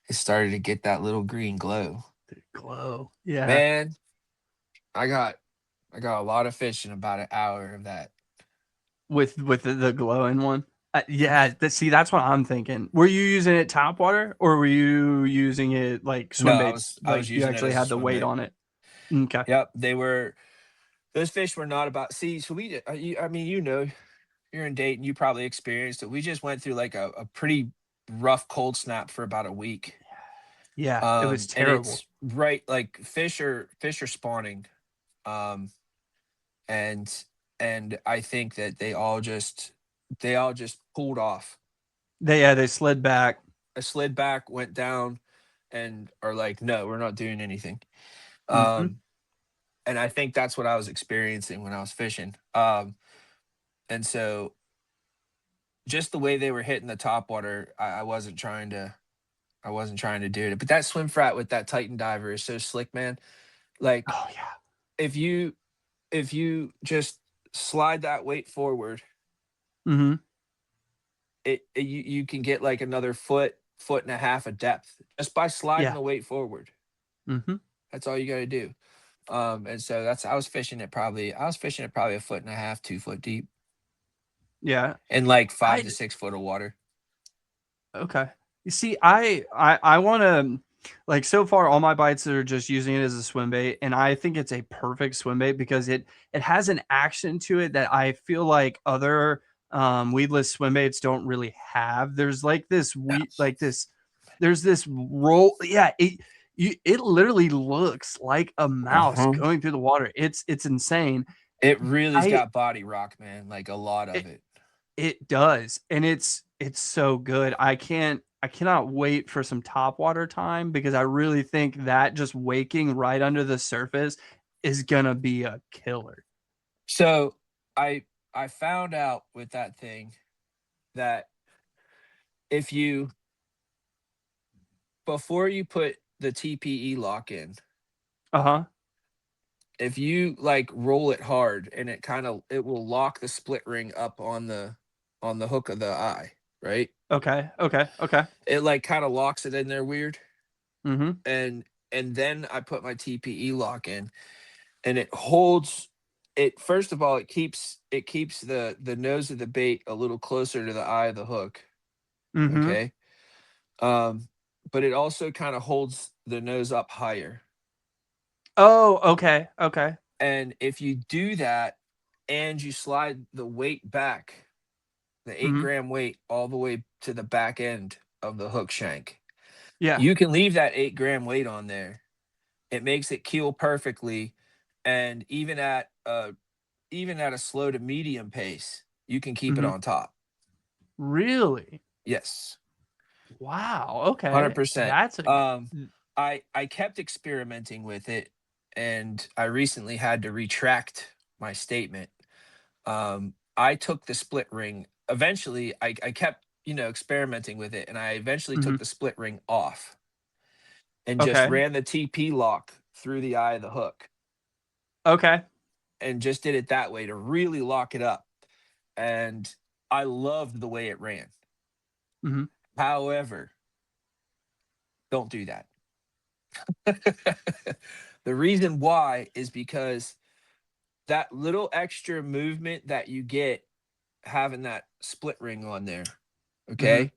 it started to get that little green glow. Glow. Yeah. Man, I got I got a lot of fish in about an hour of that. With the glowing one. Yeah, see, that's what I'm thinking. Were you using it top water or were you using it like No, swim baits? I Like was you using it actually as a had the swim weight bait. on it. Okay. Yep, those fish were not about. See, so I mean, you're in Dayton, you probably experienced it. We just went through like a pretty rough cold snap for about a week. Yeah, it was And terrible. it's right like fish are spawning. Um, and and I think that they all just pulled off. They slid back. I slid back, went down, and are like, no, we're not doing anything. Mhm. And I think that's what I was experiencing when I was fishing. And so just the way they were hitting the top water, I wasn't trying to do it. But that swim frat with that Titan diver is so slick, man. Like Oh yeah. if you just slide that weight forward, Mhm. you can get like another foot and a half of depth just by sliding Yeah. the weight forward. Mhm. That's all you got to do. And so I was fishing it probably a foot and a half, 2 foot deep Yeah. in like 5 I to 6 foot of water. Okay. You see, I want to like so far all my bites are just using it as a swim bait, and I think it's a perfect swim bait because it has an action to it that I feel like other weedless swim baits don't really have. There's like this Yeah. there's this roll. Yeah, it literally looks like a mouse Uh-huh. going through the water. It's insane. It really's I got body rock, man. Like a lot of it, it. it does, and it's so good. I cannot wait for some top water time because I really think that just waking right under the surface is gonna be a killer. So I I found out with that thing that if you before you put the TPE lock in, Uh-huh. if you like roll it hard and it will lock the split ring up on the hook of the eye, right? Okay. Okay. Okay. It like kind of locks it in there weird. Mm-hmm. And then I put my TPE lock in and it holds it. First of all, it keeps the nose of the bait a little closer to the eye of the hook. Mm-hmm. Okay. Um, but it also kind of holds the nose up higher. Oh, okay. Okay. And if you do that and you slide the weight back, the eight Mm-hmm. gram weight all the way to the back end of the hook shank, Yeah. you can leave that 8 gram weight on there. It makes it keel perfectly. And even at a slow to medium pace, you can keep it Mm-hmm. on top. Really? Yes. Wow. Okay. 100%. That's a I kept experimenting with it, and I recently had to retract my statement. I took the split ring. Eventually, I kept experimenting with it, and I eventually mhm. took the split ring off and just Okay. ran the TP lock through the eye of the hook, Okay. and just did it that way to really lock it up. And I loved the way it ran. Mm-hmm. However, don't do that. The reason why is because that little extra movement that you get having that split ring on there, Mm-hmm. okay?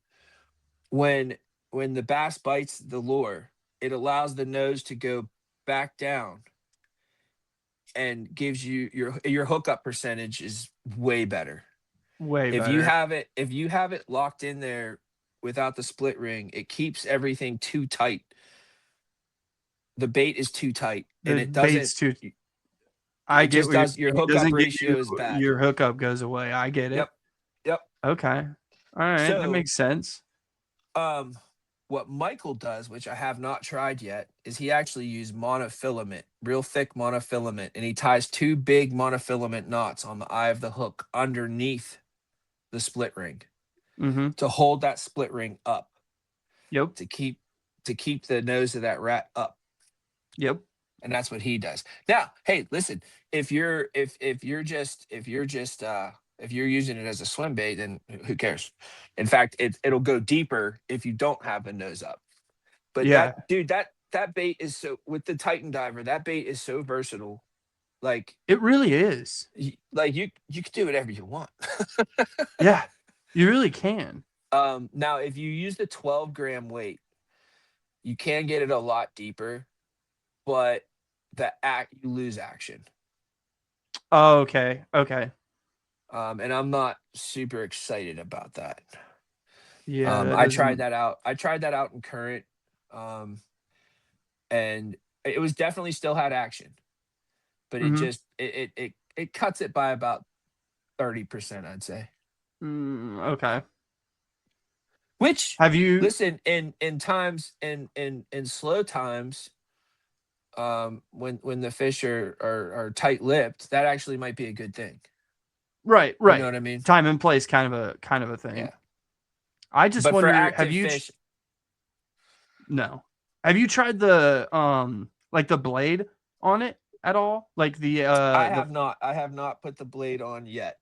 When the bass bites the lure, it allows the nose to go back down and gives you your hookup percentage is way better. Way better. If you have it locked in there without the split ring, it keeps everything too tight. The bait is too tight and The it doesn't bait's too I it get just what you're does your saying. It hookup doesn't give you ratio is bad. your hookup goes away. I get it. Yep. Yep. Okay. All right. That So, makes sense. um, what Michael does, which I have not tried yet, is he actually used monofilament, real thick monofilament, and he ties two big monofilament knots on the eye of the hook underneath the split ring Mm-hmm. to hold that split ring up Yep. to keep the nose of that rat up. Yep. And that's what he does. Now, hey, listen, if you're using it as a swim bait, then who cares? In fact, it'll go deeper if you don't have the nose up. But Yeah. that bait is so with the Titan diver, that bait is so versatile. Like It really is. you can do whatever you want. Yeah. You really can. Now if you use the 12-gram weight, you can get it a lot deeper, but you lose action. Oh, okay. Okay. And I'm not super excited about that. Yeah, that I tried doesn't that out. I tried that out in current, and it was definitely still had action, but it Mhm. just it cuts it by about 30%, I'd say. Okay. Which, Have you? listen, in times, in slow times, when the fish are tight-lipped, that actually might be a good thing. Right. You know what I mean? Time and place, kind of a thing. Yeah. I just But for wonder, have active you? fish, No. Have you tried the like the blade on it at all? Like the I the have not. I have not put the blade on yet.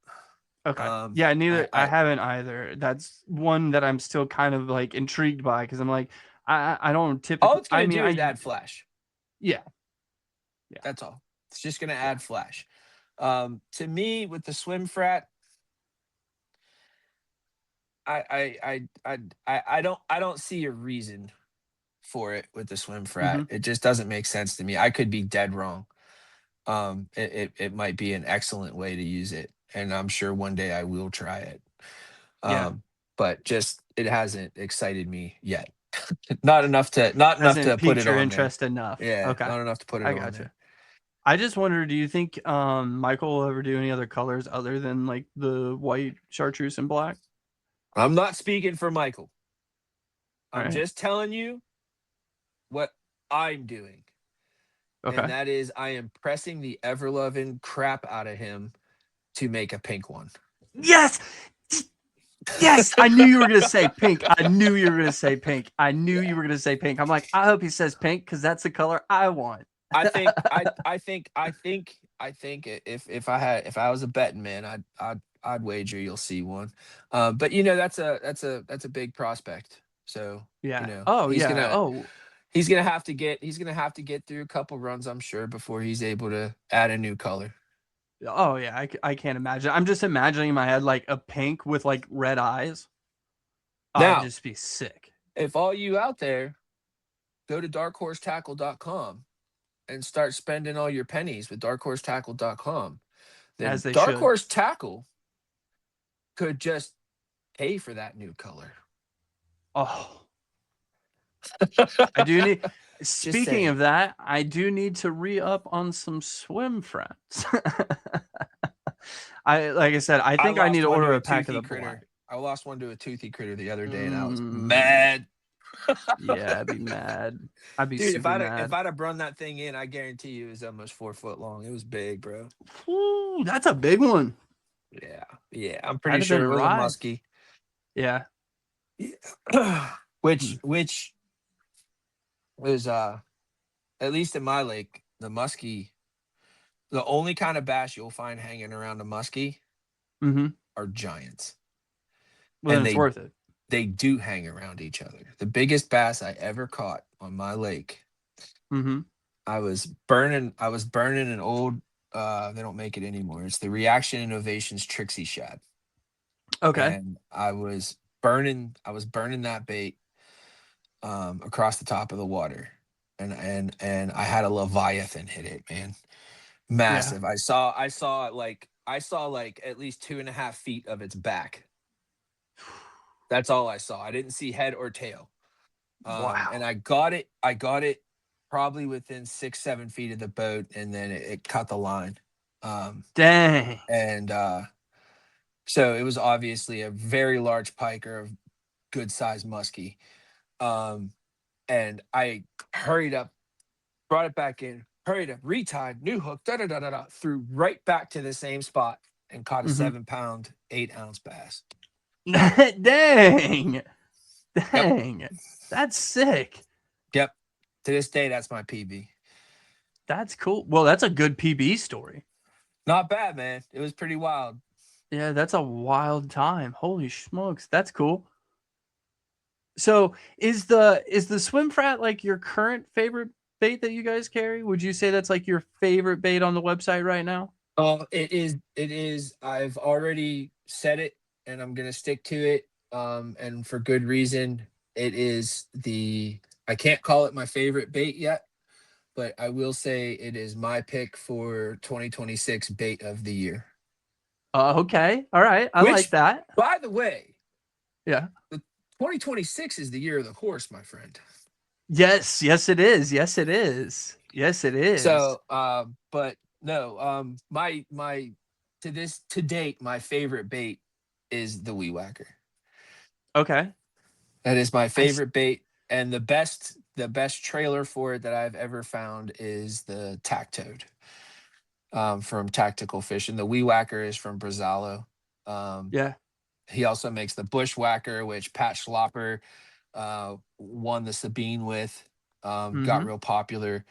Okay. Yeah, neither. I I haven't either. That's one that I'm still kind of like intrigued by because I'm like, I don't all typically. it's I gonna mean, do is I add flash. yeah, That's all. It's just gonna yeah. add flash. To me, with the swim frat, I don't see a reason for it with the swim frat. Mm-hmm. It just doesn't make sense to me. I could be dead wrong. It might be an excellent way to use it, and I'm sure one day I will try it. Yeah. But just it hasn't excited me yet. Not enough to Hasn't put piqued it your on there. interest enough. Yeah, Okay, not enough to put it I on gotcha. there. I just wonder, do you think Michael will ever do any other colors other than like the white chartreuse and black? I'm not speaking for Michael. All I'm right. just telling you what I'm doing. And Okay. that is I am pressing the ever loving crap out of him to make a pink one. Yes. Yes, I knew you were gonna say pink. I knew you were gonna say pink. I knew Yeah. you were gonna say pink. I'm like, I hope he says pink because that's the color I want. I think if I was a betting man, I'd wager you'll see one. But that's a big prospect. So, Yeah. Oh he's yeah. gonna Oh he's gonna have to get through a couple runs, I'm sure, before he's able to add a new color. oh yeah. I can't imagine. I'm just imagining in my head like a pink with like red eyes. Oh, that'd Now, just be sick. if all you out there go to darkhorsetackle.com and start spending all your pennies with darkhorsetackle.com, As then they Dark should. Horse Tackle could just pay for that new color. Oh, I do need. Speaking saying. of that, I do need to re-up on some swim frats. Like I said, I I think I need lost to one order to a a pack of toothy the black. critter. I lost one to a toothy critter the other day, and I was Mm, mad. yeah, I'd be mad. I'd be Dude, if super I'd mad. have run that thing in, I guarantee you it was almost 4 foot long. It was big, bro. Ooh, that's a big one. Yeah. I'm pretty That'd have sure been it a was a ride. muskie. Yeah. Yeah. which was at least in my lake, the muskie, the only kind of bass you'll find hanging around a muskie Mm-hmm. are giants. Well, then And it's worth it. they do hang around each other. The biggest bass I ever caught on my lake, Mm-hmm. I was burning an old they don't make it anymore. It's the Reaction Innovations Trixie Shad. Okay. And I was burning that bait across the top of the water. And I had a Leviathan hit it, man. Yeah. Massive. I saw like at least 2.5 feet of its back. That's all I saw. I didn't see head or tail. Wow. And I got it probably within 6-7 feet of the boat, and then it cut the line. Dang. And so it was obviously a very large pike or a good sized muskie. And I hurried up, brought it back in, hurried up, retied, new hook, threw right back to the same spot and caught a Mm-hmm. 7-pound, 8-ounce bass. Dang. Yep. Dang. That's sick. Yep. To this day, that's my PB. That's cool. Well, that's a good PB story. Not bad, man. It was pretty wild. Yeah, that's a wild time. Holy smokes. That's cool. So is the swim frat like your current favorite bait that you guys carry? Would you say that's like your favorite bait on the website right now? It is. It is. I've already said it, and I'm gonna stick to it. And for good reason. It is the. I can't call it my favorite bait yet, but I will say it is my pick for 2026 bait of the year. Okay. All right. I like Which, that. by the way, Yeah. 2026 is the year of the horse, my friend. Yes. Yes, it is. Yes, it is. Yes, it is. So, but no, my to date, my favorite bait is the Weed Whacker. Okay. That is my I s- favorite bait, and the best trailer for it that I've ever found is the Tack Toad, from Tactical Fishing. The Weed Whacker is from Brazalo. Um, yeah. he also makes the Bushwhacker, which Pat Schlopper won the Sabine with, got Mm-hmm. real popular,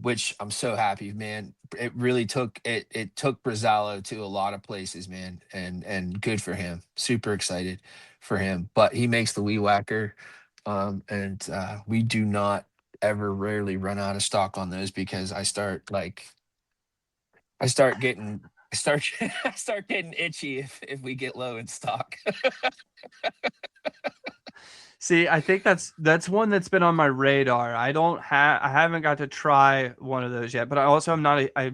which I'm so happy, man. It really took it took Brazalo to a lot of places, man, and good for him. Super excited for him. But he makes the Weed Whacker, and we do not ever rarely run out of stock on those because I start getting I start I start getting itchy if we get low in stock. See, I think that's one that's been on my radar. I haven't got to try one of those yet, but I also am not a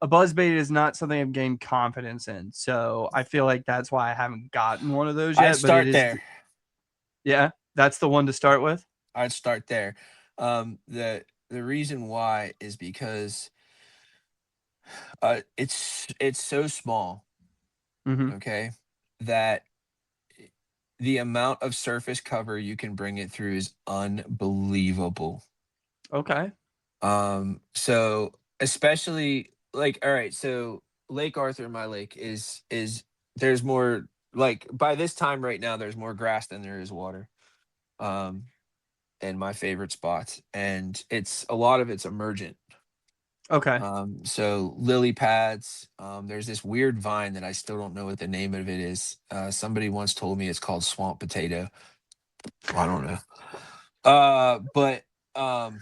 buzz bait is not something I've gained confidence in. So I feel like that's why I haven't gotten one of those I'd yet, but it start is there. yeah, that's the one to start with. I'd start there. The reason why is because it's so small, Mhm. okay, that the amount of surface cover you can bring it through is unbelievable. Okay. So especially like, all right, so Lake Arthur, my lake, is there's more, like, by this time right now there's more grass than there is water. Um, in my favorite spots, and it's a lot of it's emergent. Okay. So lily pads. There's this weird vine that I still don't know what the name of it is. Somebody once told me it's called swamp potato. I don't know. But um,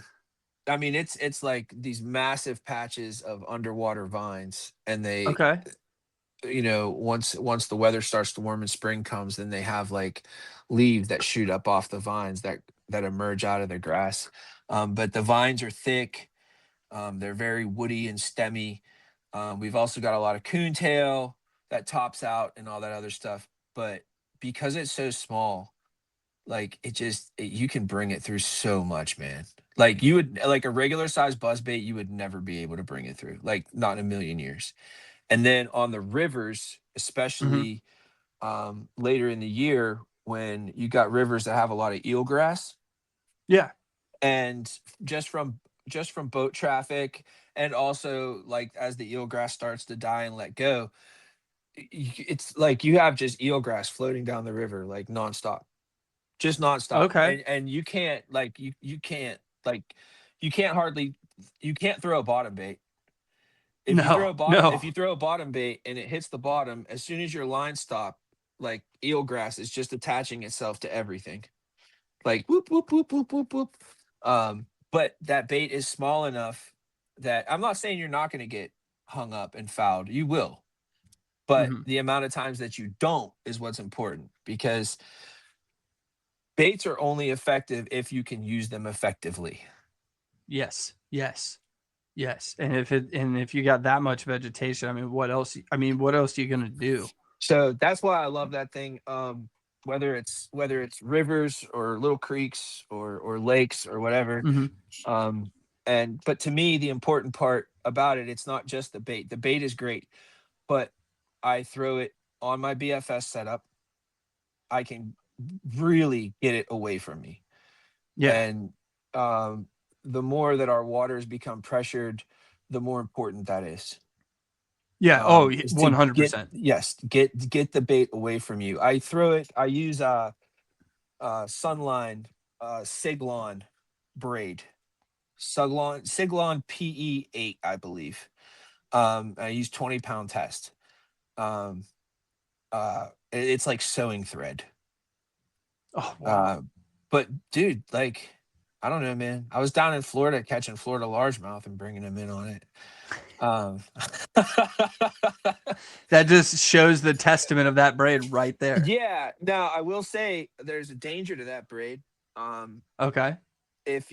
I mean, it's like these massive patches of underwater vines, and they, Okay. once the weather starts to warm and spring comes, then they have like leaves that shoot up off the vines that emerge out of the grass. But the vines are thick. They're very woody and stemmy. We've also got a lot of coontail that tops out and all that other stuff. But because it's so small, like you can bring it through so much, man. Like you would, like a regular size buzzbait, you would never be able to bring it through, like not in a million years. And then on the rivers, Mhm. especially later in the year when you got rivers that have a lot of eelgrass, Yeah. and just from boat traffic, and also like as the eelgrass starts to die and let go, it's like you have just eelgrass floating down the river like nonstop, just nonstop, Okay. and you can't like you can't like you can't hardly you can't throw a bottom bait. No. No. If you throw a bottom bait and it hits the bottom, as soon as your line stop, like eelgrass is just attaching itself to everything. Like whoop whoop whoop whoop whoop whoop. But that bait is small enough that I'm not saying you're not going to get hung up and fouled. You will, but Mhm. the amount of times that you don't is what's important, because baits are only effective if you can use them effectively. Yes. Yes. Yes. And if you got that much vegetation, I mean, what else are you gonna do? So that's why I love that thing. Whether it's rivers or little creeks or lakes or whatever. Mhm. Um, and but to me, the important part about it, it's not just the bait. The bait is great, but I throw it on my BFS setup. I can really get it away from me. Yeah. And um, the more that our waters become pressured, the more important that is. Yeah. Oh, Is to get 100%. yes, get the bait away from you. I throw it. I use Sunline Siglon braid. Siglon PE8, I believe. I use 20-pound test. Um, it's like sewing thread. Oh, wow. Uh, but dude, like, I don't know, man. I was down in Florida catching Florida largemouth and bringing them in on it. Um, That just shows the testament of that braid right there. yeah. Now I will say there's a danger to that braid. Um, Okay. if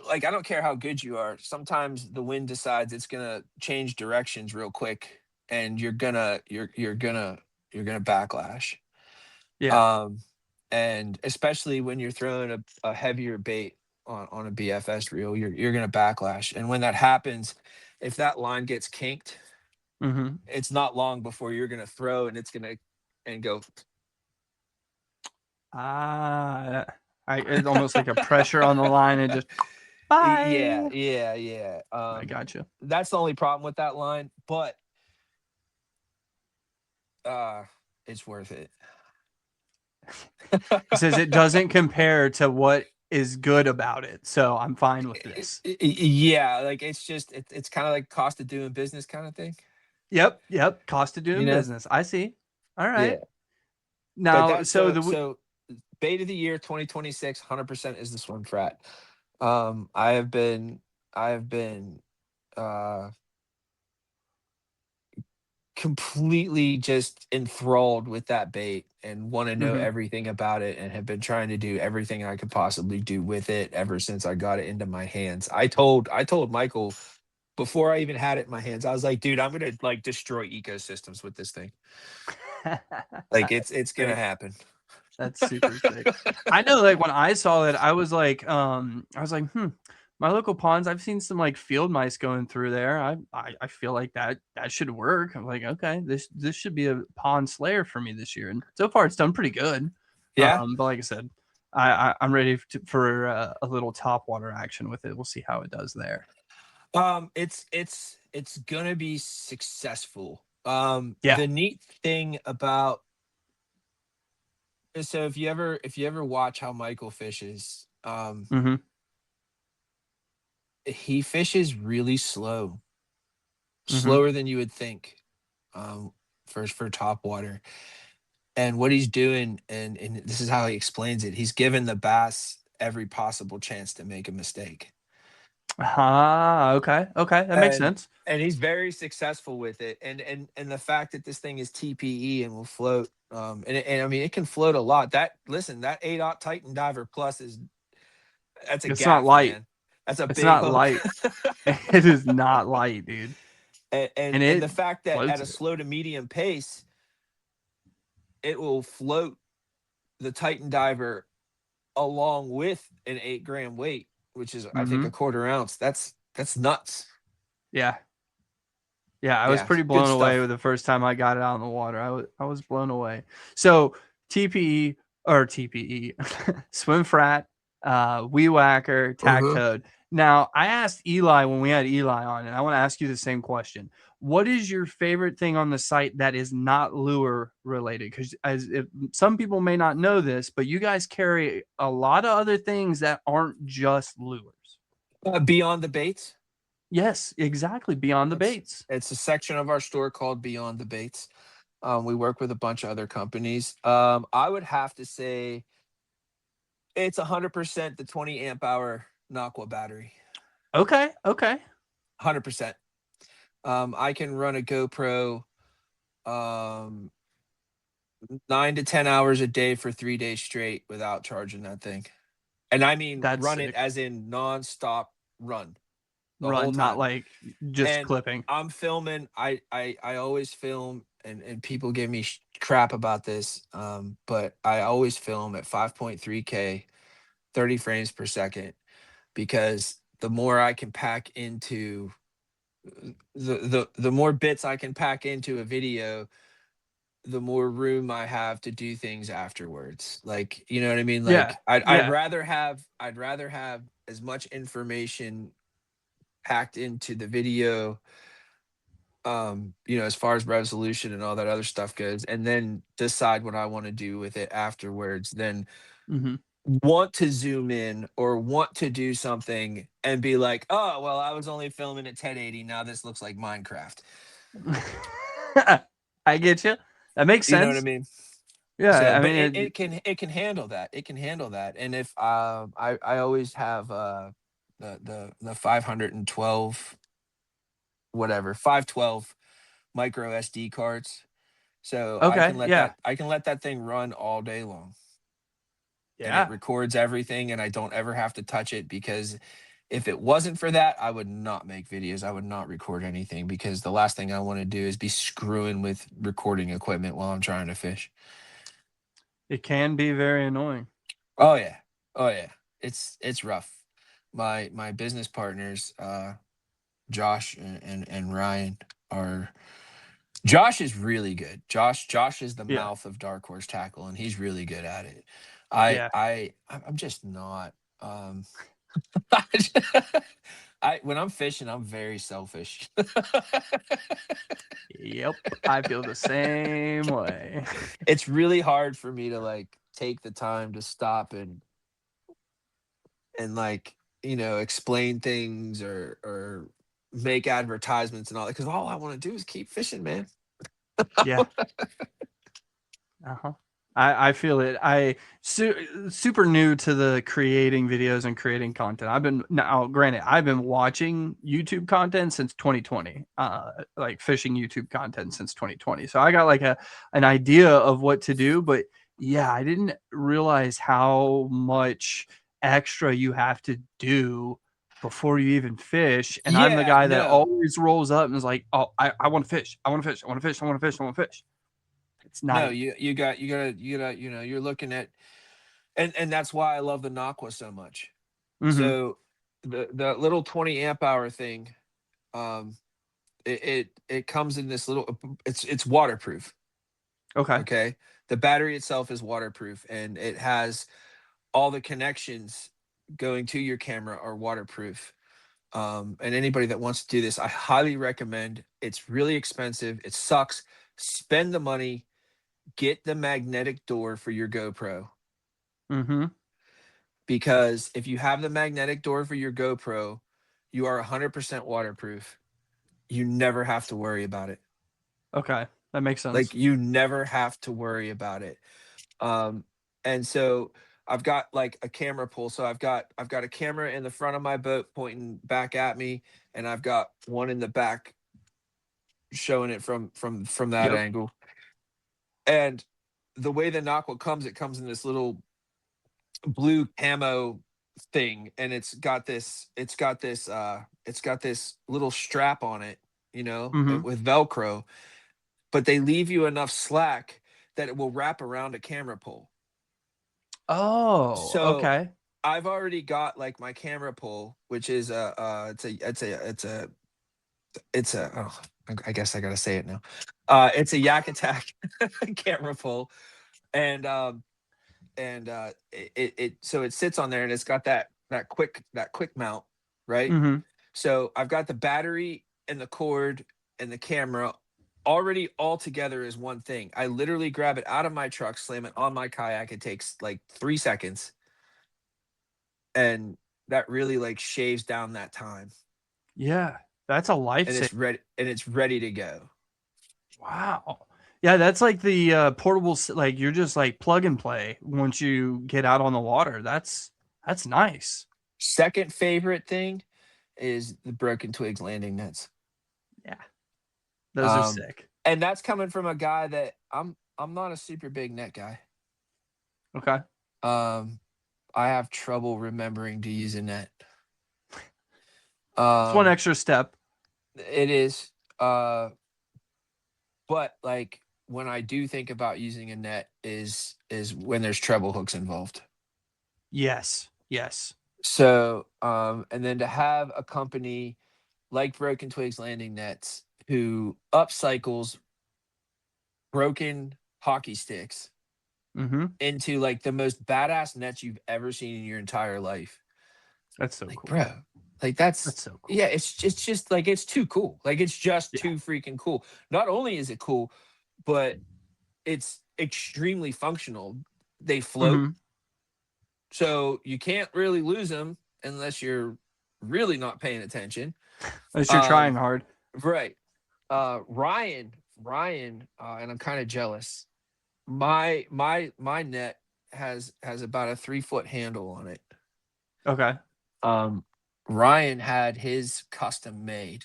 like, I don't care how good you are. Sometimes the wind decides it's gonna change directions real quick, and you're gonna backlash. Yeah. Um, and especially when you're throwing a heavier bait on a BFS reel, you're gonna backlash. And when that happens, if that line gets kinked, Mm-hmm. it's not long before you're gonna throw and it's gonna and go. It's almost like a pressure on the line and just Yeah, bye. yeah. I got you. That's the only problem with that line, but it's worth it. He says it doesn't compare to what is good about it, so I'm fine with this. Yeah, like it's just it's kind of like cost of doing business kind of thing. Yep. Cost of doing You know? business. I see. All right. Yeah. But Now, that's so bait of the year 2026, 100% is the swim frat. I have been uh completely just enthralled with that bait and want to know mhm. everything about it and have been trying to do everything I could possibly do with it ever since I got it into my hands. I told Michael before I even had it in my hands, I was like, dude, I'm gonna like destroy ecosystems with this thing. Like it's gonna Sick. happen. That's super sick. I know, like when I saw it, I was like, my local ponds. I've seen some like field mice going through there. I feel like that should work. I'm like, okay, this should be a pond slayer for me this year, and so far it's done pretty good. Yeah. But like I said, I'm ready for a little top water action with it. We'll see how it does there. It's gonna be successful. Yeah. The neat thing about so if you ever watch how Michael fishes, Mm-hmm. he fishes really slow, Mm-hmm. slower than you would think, um, for top water. And what he's doing, and this is how he explains it. He's given the bass every possible chance to make a mistake. Ah, okay. That makes and sense. and he's very successful with it. And the fact that this thing is TPE and will float, and I mean it can float a lot. That listen, that 8/0 Titan Diver Plus that's a It's not gaff, light. man. That's a It's big not hook. light. It is not light, dude. And And it the fact that at floats a it. slow to medium pace, it will float the Titan Diver along with an 8 gram weight, which is I think Mm-hmm. a quarter ounce. That's nuts. Yeah. Yeah, I was Yeah, pretty good blown away stuff. with the first time I got it out in the water. I was blown away. So TPE or TPE, swim frat, wee whacker, tack Uh-huh. toad. Now I asked Eli when we had Eli on, and I want to ask you the same question. What is your favorite thing on the site that is not lure related? Because some people may not know this, but you guys carry a lot of other things that aren't just lures. Beyond the Baits. Yes, exactly. Beyond the It's baits. it's a section of our store called Beyond the Baits. We work with a bunch of other companies. I would have to say it's 100% the 20 amp hour Naqua battery. Okay. 100%. I can run a GoPro um 9 to 10 hours a day for 3 days straight without charging that thing. And I mean That's run it sick. as in nonstop run the whole Run, not time. like just And clipping. I'm filming. I always film, and people give me crap about this, but I always film at 5.3K, 30 frames per second, because the more I can pack into the more bits I can pack into a video, the more room I have to do things afterwards. Like, you know what I mean? Yeah. Like I'd Yeah. rather have as much information packed into the video, as far as resolution and all that other stuff goes, and then decide what I want to do with it afterwards, then Mhm. want to zoom in or want to do something and be like, oh well, I was only filming at 1080, now this looks like Minecraft. I get you. That makes You know what I sense. mean? Yeah, So I but mean it can handle that. It can handle that. And if I always have the 512 whatever 512 micro SD cards. So okay, yeah. I can let that thing run all day long, and it Yeah. records everything, and I don't ever have to touch it, because if it wasn't for that, I would not make videos. I would not record anything, because the last thing I want to do is be screwing with recording equipment while I'm trying to fish. It can be very annoying. Oh yeah. Oh yeah. It's rough. My business partners, Josh and Ryan are. Josh is really good. Josh is the Yeah. mouth of Dark Horse Tackle, and he's really good at it. Yeah. I'm just not. When I'm fishing, I'm very selfish. Yep. I feel the same way. It's really hard for me to like take the time to stop and like explain things or make advertisements and all that because all I want to do is keep fishing, man. Yeah. Uh-huh. I feel it. Super new to the creating videos and creating content. Granted, I've been watching YouTube content since 2020, like fishing YouTube content since 2020. So I got like an idea of what to do, but yeah, I didn't realize how much extra you have to do before you even fish. And I'm the Yeah, guy that no, always rolls up and is like, oh, I want to fish. I want to fish. I want to fish. I want to fish. I want to fish. It's not no, easy. you gotta, you're looking at, and that's why I love the Naqua so much. Mm-hmm. So the little 20 amp hour thing, um, it comes in this little, it's waterproof. Okay. Okay, the battery itself is waterproof, and it has all the connections going to your camera are waterproof. And anybody that wants to do this, I highly recommend. It's really expensive. It sucks. Spend the money. Get the magnetic door for your GoPro, Mm-hmm. because if you have the magnetic door for your GoPro, you are 100% waterproof. You never have to worry about it. Okay. That makes Like sense. you never have to worry about it. Um, and so I've got like a camera pull. So I've got a camera in the front of my boat pointing back at me, and I've got one in the back showing it from that Yep. angle. And the way the Naqua comes, it comes in this little blue camo thing, and it's got this little strap on it, Mm-hmm. with Velcro, but they leave you enough slack that it will wrap around a camera pole. Oh, So okay. I've already got like my camera pole, which is oh, I guess I gotta say it now. It's a Yak Attack camera pole, and so it sits on there, and it's got that quick mount, right? Mm-hmm. So I've got the battery and the cord and the camera already all together as one thing. I literally grab it out of my truck, slam it on my kayak. It takes like 3 seconds, and that really like shaves down that time, Yeah. That's a and lifesaver. it's ready to go. Wow. Yeah, that's like the portable like you're just like plug and play once you get out on the water. That's nice. Second favorite thing is the broken twigs landing nets. Yeah. Those are Um, sick. and that's coming from a guy that I'm not a super big net guy. Okay. Um, I have trouble remembering to use a net. It's one Um, extra step. it is. But like when I do think about using a net is when there's treble hooks involved. Yes. Yes. So, and then to have a company like Broken Twigs Landing Nets who upcycles broken hockey sticks Mm-hmm. into like the most badass nets you've ever seen in your entire life. That's so Like, cool. bro, like that's That's so cool. yeah, it's just like it's too cool. Like it's just Yeah. too freaking cool. Not only is it cool, but it's extremely functional. They float, Mm-hmm. so you can't really lose them unless you're really not paying attention. Unless you're trying Um, hard. right. Ryan, and I'm kind of jealous. My net has about a 3 foot handle on it. Okay. Um, Ryan had his custom made,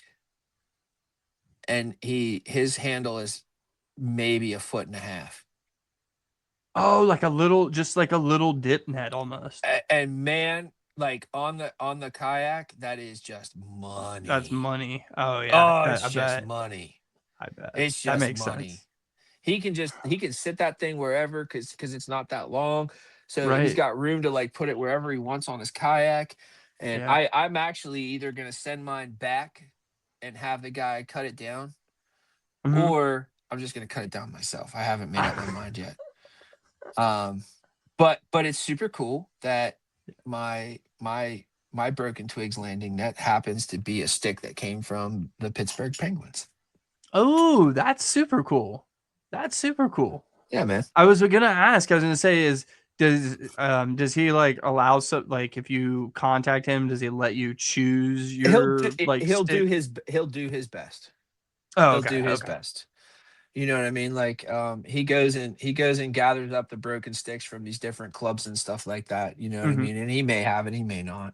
and his handle is maybe a foot and a half. Oh, just like a little dip net almost. And man, like on the kayak, that is just That's money. money. Oh yeah. Oh, I it's just bet. money. I bet. It's That just makes money. sense. He can sit that thing wherever because it's not that long. So he's Right. got room to like put it wherever he wants on his kayak. And Yeah. I'm actually either gonna send mine back and have the guy cut it down, Mhm. or I'm just gonna cut it down myself. I haven't made up my mind yet. But it's super cool that my broken twigs landing net happens to be a stick that came from the Pittsburgh Penguins. Oh, that's super cool. That's super cool. Yeah, man. I was gonna say does he like allow like if you contact him, does he let you choose your like He'll do stick? his best. Oh, He'll okay, do his okay. best. You know what I mean? Like he goes and gathers up the broken sticks from these different clubs and stuff like that. You know what I Mhm. mean? And he may have it, he may not.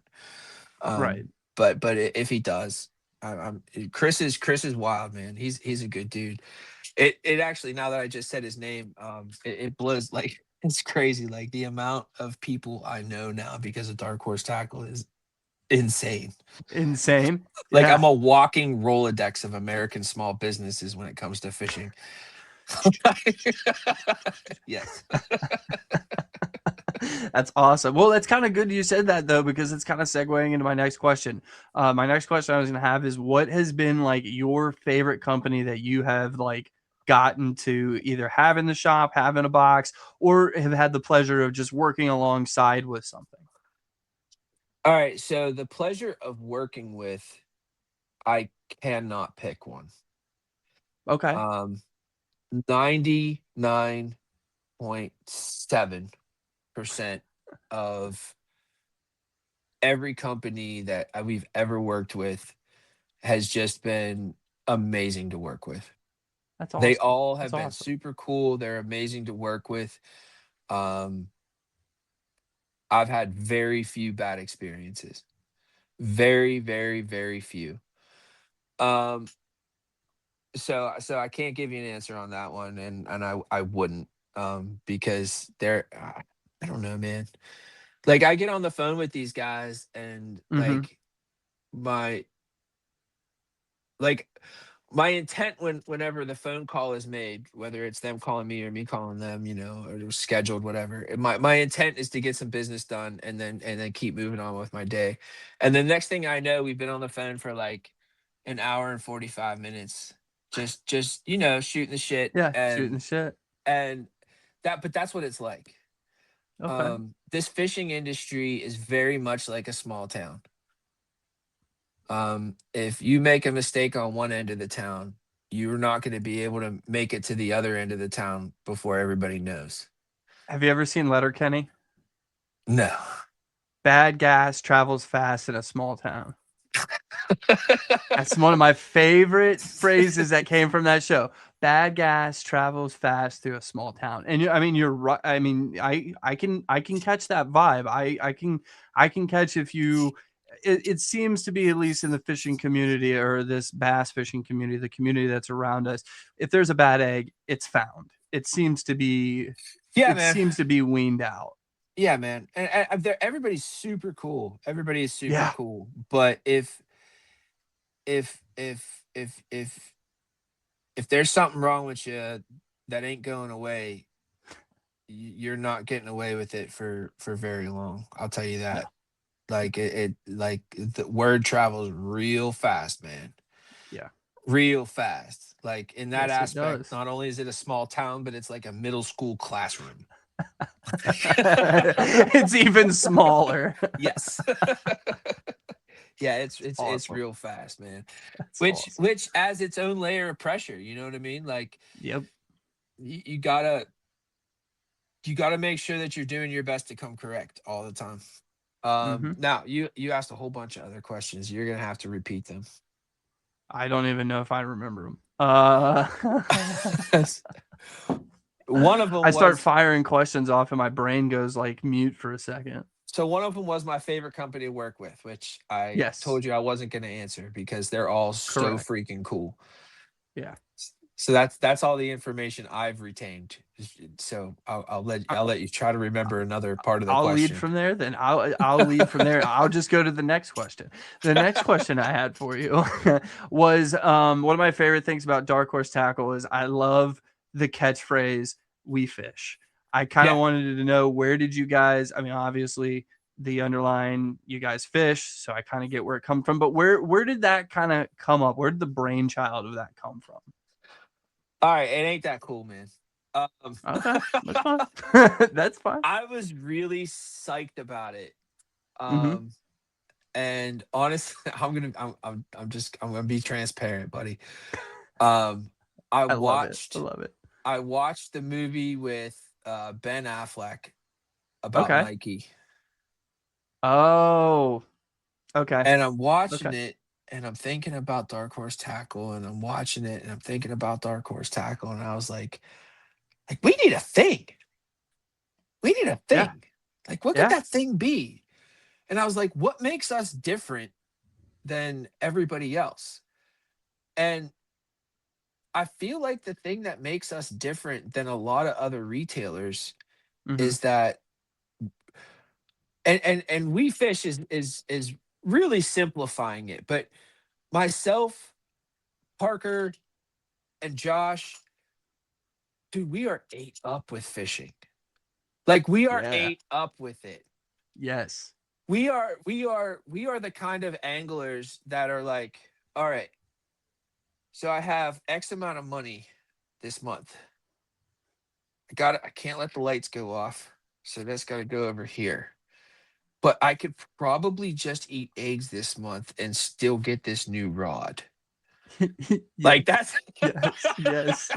Right. But if he does, I'm Chris is wild, man. He's a good dude. It actually, now that I just said his name, it blows, like, it's crazy. Like the amount of people I know now because of Dark Horse Tackle is insane. Insane. Like Yeah. I'm a walking Rolodex of American small businesses when it comes to fishing. Yes. That's awesome. Well, it's kind of good you said that though, because it's kind of segueing into my next question. My next question I was going to have is what has been like your favorite company that you have like gotten to either have in the shop, have in a box, or have had the pleasure of just working alongside with something? All right. So the pleasure of working with, I cannot pick one. Okay. 99.7% of every company that we've ever worked with has just been amazing to work with. That's They awesome. all have That's been awesome. super cool. They're amazing to work with. Um, I've had very few bad experiences. Very, very, very few. Um, so I can't give you an answer on that one, and I wouldn't, because they're I don't know, man. Like I get on the phone with these guys and Mm-hmm. my like my intent whenever the phone call is made, whether it's them calling me or me calling them, or scheduled, whatever. My intent is to get some business done and then keep moving on with my day. And the next thing I know, we've been on the phone for like an hour and 45 minutes, just shooting the shit, Yeah. Shooting and the shit. and but that's what it's like. Okay. This fishing industry is very much like a small town. If you make a mistake on one end of the town, you're not going to be able to make it to the other end of the town before everybody knows. Have you ever seen Letterkenny? No. Bad gas travels fast in a small town. That's one of my favorite phrases that came from that show. Bad gas travels fast through a small town. And I mean, you're right. I mean, I can catch that vibe. I can catch if you it seems to be, at least in the fishing community or this bass fishing community, the community that's around us, if there's a bad egg, it's found. Yeah, It man. seems to be weaned out. Yeah, man. And everybody's super cool. Everybody is super Yeah. cool. But if if if if if there's something wrong with you that ain't going away, you're not getting away with it for very long. I'll tell you No. that. Like like the word travels real fast, man. Yeah. Real fast. Like in that Yes, it aspect, does. not only is it a small town, but it's like a middle school classroom. It's even smaller. Yes. Yeah, it's Awesome. real fast, man. That's Which awesome. which adds its own layer of pressure, you know what I mean? Like Yep. you gotta make sure that you're doing your best to come correct all the time. Mm-hmm. Now you asked a whole bunch of other questions. You're gonna have to repeat them. I don't even know if I remember them. One of them I start was firing questions off and my brain goes like mute for a second. So one of them was my favorite company to work with, which I Yes, told you I wasn't going to answer because they're all so correct. freaking cool. Yeah. So that's all the information I've retained. So I'll let you try to remember another part of the I'll lead question. from there. Then I'll lead from there. I'll just go to the next question. The next question I had for you was one of my favorite things about Dark Horse Tackle is I love the catchphrase "We fish." I kind of Yeah. wanted to know, where did you guys? I mean, obviously the underlying you guys fish, so I kind of get where it comes from. But where did that kind of come up? Where did the brainchild of that come from? All right, it ain't that cool, man. Okay, that's fine. That's fine. I was really psyched about it. Mhm. And honestly, I'm gonna be transparent, buddy. Um, I I love it. I watched love it. I watched the movie with Ben Affleck about Okay. Nike, Oh, okay. and I'm watching Okay. it, and I'm thinking about Dark Horse Tackle, and I'm watching it, and I'm thinking about Dark Horse Tackle, and I was like we need a thing. We need a Yeah. thing. Like, what could Yeah. that thing be? And I was like, what makes us different than everybody else? And I feel like the thing that makes us different than a lot of other retailers Mhm. is that and we fish is really simplifying it, but myself, Parker, and Josh, dude, we are ate up with fishing. Like we are Yeah. ate up with it. Yes. We are the kind of anglers that are like, all right, so I have X amount of money this month. I can't let the lights go off. So that's got to go over here. But I could probably just eat eggs this month and still get this new rod. Yes. Like that's Yes.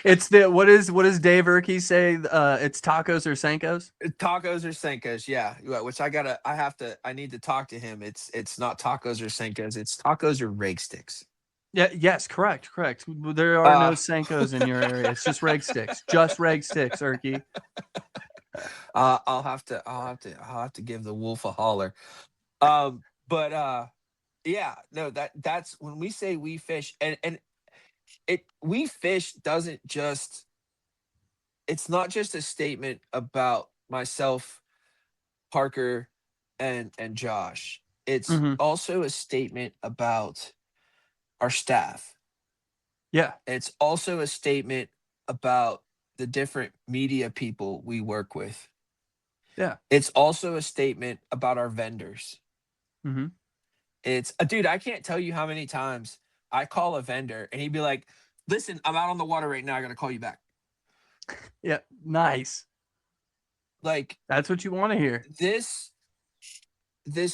It's the what does Dave Urke say? It's tacos or Senkos. tacos or Senkos, yeah. Which I need to talk to him. It's not tacos or Senkos, it's tacos or rake sticks. Yeah. Yes. Correct. There are no Uh Senkos in your area. It's just reg sticks. Just reg sticks, Urke. I'll have to give the wolf a holler. But yeah, no, that's when we say we fish, and it we fish doesn't just it's not just a statement about myself, Parker, and Josh. It's Mhm. also a statement about our staff. Yeah. It's also a statement about the different media people we work with. Yeah. It's also a statement about our vendors. Mhm. It's dude, I can't tell you how many times I call a vendor and he'd be like, "Listen, I'm out on the water right now. I got to call you back." Yeah. Nice. Like That's what you want to hear. this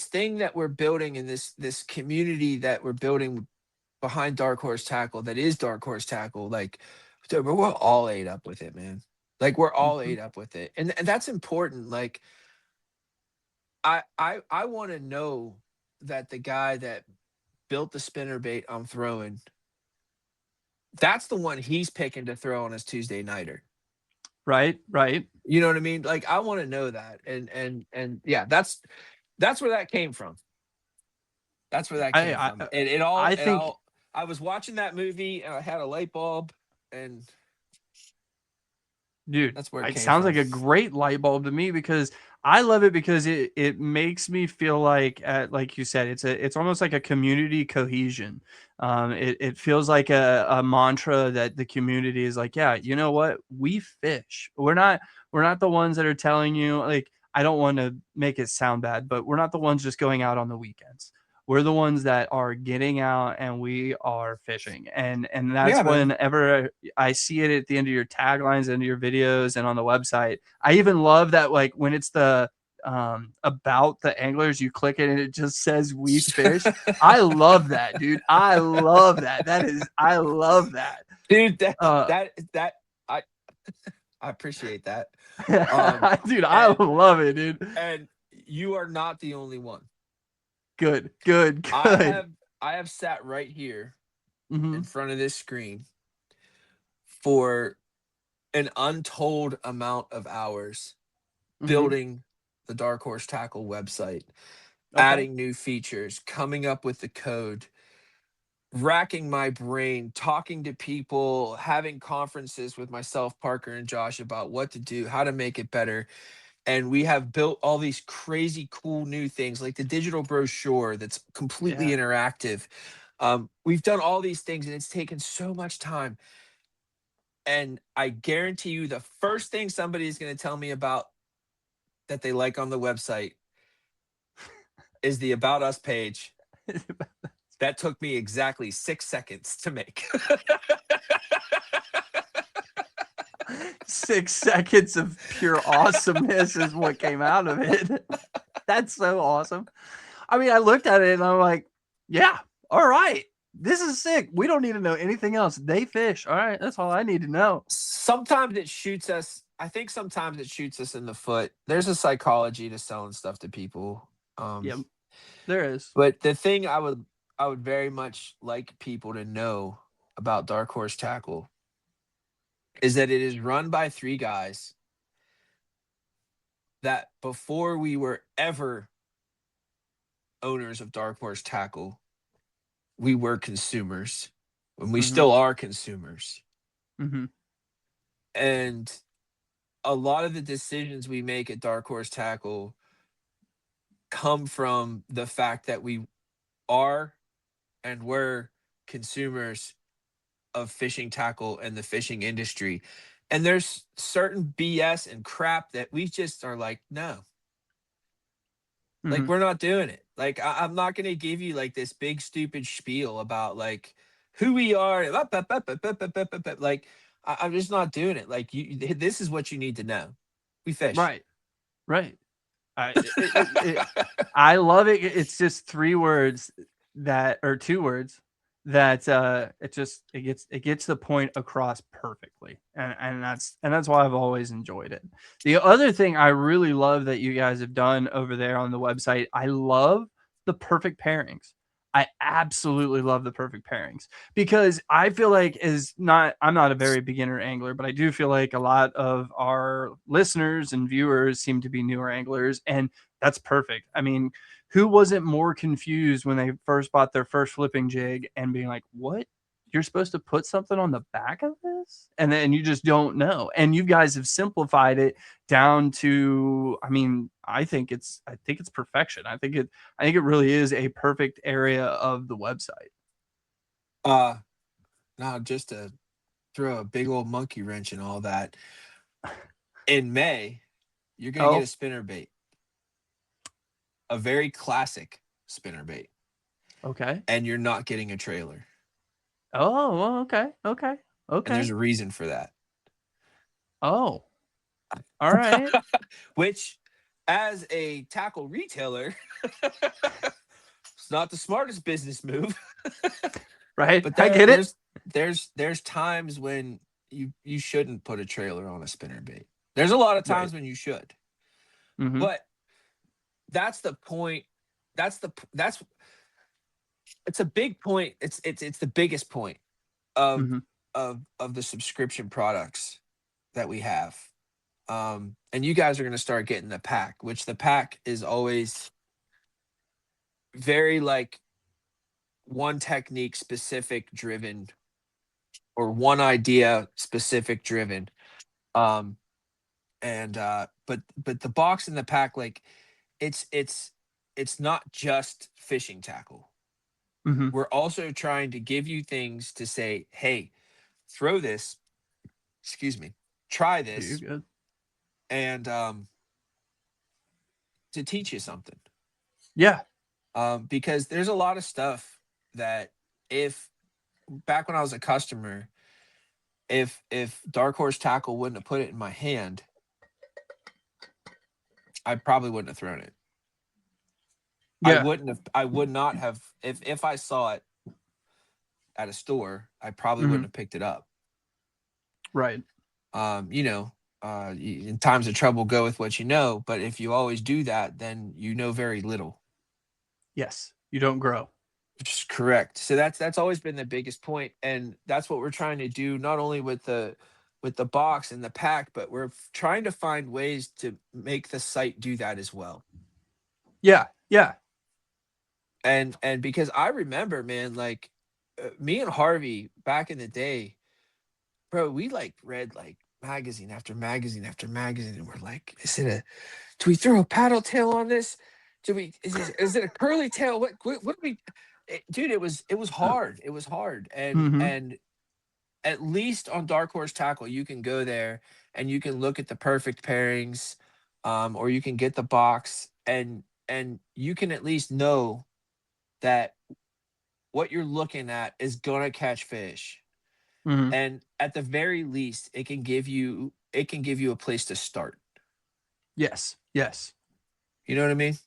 thing that we're building and this community that we're building behind Dark Horse Tackle, that is Dark Horse Tackle, like dude, we're all ate up with it, man. Like we're all Mhm. ate up with it. And that's important. Like I want to know that the guy that built the spinner bait I'm throwing, that's the one he's picking to throw on his Tuesday nighter. Right. Right. You know what I mean? Like I want to know that. And yeah, that's where that came from. That's where that I came I from. And it all I it think, all I was watching that movie and I had a light bulb and dude, that's where it it came sounds from. like a great light bulb to me because I love it because it makes me feel like, like you said, it's almost like a community cohesion. It feels like a mantra that the community is like, yeah, you know what, we fish. We're not the ones that are telling you, like, I don't want to make it sound bad, but we're not the ones just going out on the weekends. We're the ones that are getting out and we are fishing, and that's Yeah, man. whenever I see it at the end of your taglines, end of your videos, and on the website. I even love that, like when it's the about the anglers, you click it and it just says "We fish." I love that, dude. I love that. I love that. Dude, Uh, that I I appreciate that. Um dude, I and love it, dude. and you are not the only one. Good, good, I good. have I have sat right here Hmm. in front of this screen for an untold amount of hours Hmm. building the Dark Horse Tackle website, Okay. adding new features, coming up with the code, racking my brain, talking to people, having conferences with myself, Parker, and Josh about what to do, how to make it better. And we have built all these crazy cool new things like the digital brochure that's completely Yeah. interactive. We've done all these things and it's taken so much time. And I guarantee you, the first thing somebody is going to tell me about that they like on the website is the About Us page. That took me exactly 6 seconds to make. 6 seconds of pure awesomeness is what came out of it. That's so awesome. I mean, I looked at it and I'm like, yeah, all right. This is sick. We don't need to know anything else. They fish. All right. That's all I need to know. Sometimes it shoots us. I think sometimes it shoots us in the foot. There's a psychology to selling stuff to people. Yep. There is. But the thing I would very much like people to know about Dark Horse Tackle is that it is run by 3 guys that before we were ever owners of Dark Horse Tackle, we were consumers, and we still are consumers. And a lot of the decisions we make at Dark Horse Tackle come from the fact that we are and were consumers of fishing tackle and the fishing industry. And there's certain BS and crap that we just are like, no. Like, we're not doing it. Like, I'm not going to give you like this big stupid spiel about like who we are. Like, I'm just not doing it. Like, this is what you need to know. We fish. Right. I love it. It's just 3 words or 2 words that it gets the point across perfectly, and that's why I've always enjoyed it. The other thing I really love that you guys have done over there on the website, I love the perfect pairings. I absolutely love the perfect pairings because I feel like I'm not a very beginner angler, but I do feel like a lot of our listeners and viewers seem to be newer anglers, and that's perfect. I mean, who wasn't more confused when they first bought their first flipping jig and being like, what? You're supposed to put something on the back of this? And then you just don't know. And you guys have simplified it down to, I mean, I think it's perfection. I think it really is a perfect area of the website. Now just to throw a big old monkey wrench in all that. In May, you're gonna get a spinnerbait. A very classic spinnerbait. Okay. And you're not getting a trailer. Oh, well, okay. And there's a reason for that. Oh. All right. Which, as a tackle retailer, it's not the smartest business move. Right. But I get it. There's times when you shouldn't put a trailer on a spinnerbait. There's a lot of times when you should. But that's the point. It's a big point. It's the biggest point of the subscription products that we have. And you guys are going to start getting the pack, which the pack is always very like one technique specific driven or one idea specific driven. But the box and the pack, like it's not just fishing tackle. We're also trying to give you things to say, hey, throw this, try this, and to teach you something. Yeah. Because there's a lot of stuff that back when I was a customer, if Dark Horse Tackle wouldn't have put it in my hand, I probably wouldn't have thrown it. Yeah. I would not have, if I saw it at a store, I probably wouldn't have picked it up. Right. In times of trouble, go with what you know. But if you always do that, then you know very little. Yes. You don't grow. Which is correct. So that's always been the biggest point. And that's what we're trying to do, not only with the box and the pack, but we're trying to find ways to make the site do that as well. Yeah. Yeah. And because I remember, man, like me and Harvey back in the day, bro, we like read like magazine after magazine after magazine, and we're like, do we throw a paddle tail on this? Is it a curly tail? What do we? Dude, it was hard. It was hard, and at least on Dark Horse Tackle, you can go there and you can look at the perfect pairings, or you can get the box and and you can at least know that what you're looking at is gonna catch fish. Mhm. And at the very least, it can give you a place to start. Yes. Yes. You know what I mean?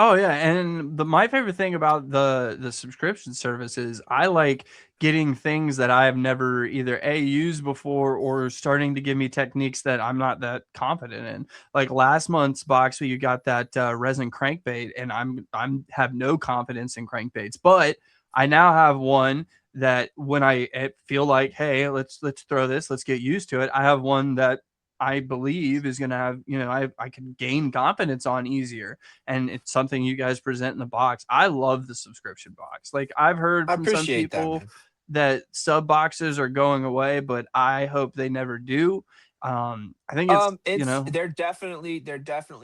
Oh yeah, and my favorite thing about the subscription service is I like getting things that I have never either used before or starting to give me techniques that I'm not that confident in. Like last month's box, where you got that resin crankbait, and I'm have no confidence in crankbaits, but I now have one that when I feel like, hey, let's throw this, let's get used to it. I have one that I believe is going to have, I can gain confidence on easier, and it's something you guys present in the box. I love the subscription box. Like I've heard I from some appreciate that, people man. that sub boxes are going away, but I hope they never do. I think it's, They're definitely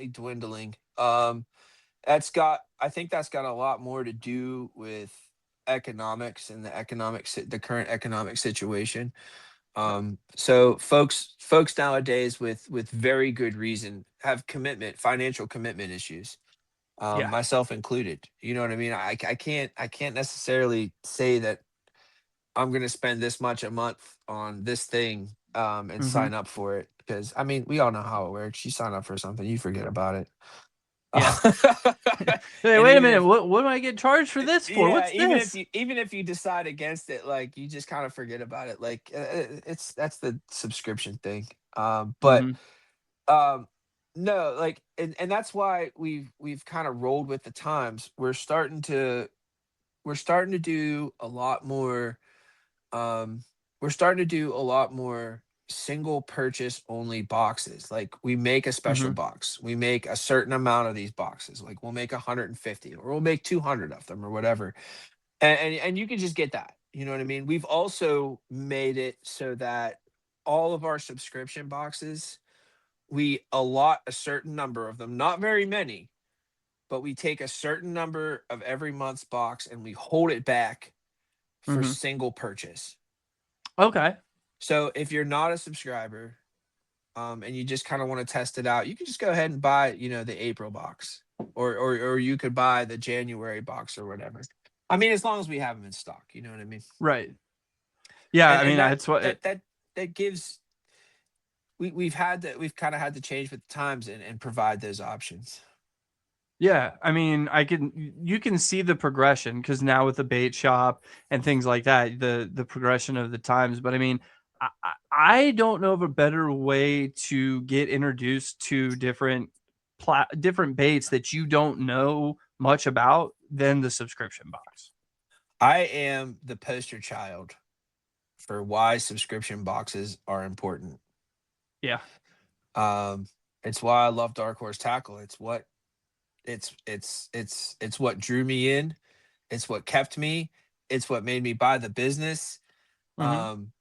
dwindling. I think that's got a lot more to do with economics and the current economic situation. So folks nowadays with very good reason have financial commitment issues, yeah. myself included. You know what I mean? I can't necessarily say that I'm gonna spend this much a month on this thing, and Hmm. sign up for it, because I mean we all know how it works. You sign up for something, you forget about it. Yeah. Hey, And wait a even minute. if What do I get charged for this for? yeah, What's this? even if you decide against it, like you just kind of forget about it. Like that's the subscription thing. But Hmm. um, no, like and that's why we've kind of rolled with the times. We're starting to do a lot more. Um, we're starting to do a lot more single purchase only boxes. Like we make a special Hmm. box. We make a certain amount of these boxes. Like we'll make 150 or we'll make 200 of them or whatever. And you can just get that. You know what I mean? We've also made it so that all of our subscription boxes, we allot a certain number of them, not very many, but we take a certain number of every month's box and we hold it back for Hmm. single purchase. Okay. So if you're not a subscriber, and you just kind of want to test it out, you can just go ahead and buy, the April box, or you could buy the January box or whatever. I mean, as long as we have them in stock, you know what I mean. Right. Yeah. And I mean, and that that's what. that that that gives we've kind of had to change with the times and provide those options. Yeah, I mean, you can see the progression because now with the bait shop and things like that, the progression of the times. But I mean, I don't know of a better way to get introduced to different baits that you don't know much about than the subscription box. I am the poster child for why subscription boxes are important. Yeah. Um, it's why I love Dark Horse Tackle. It's what drew me in. It's what kept me. It's what made me buy the business. Hmm. Um,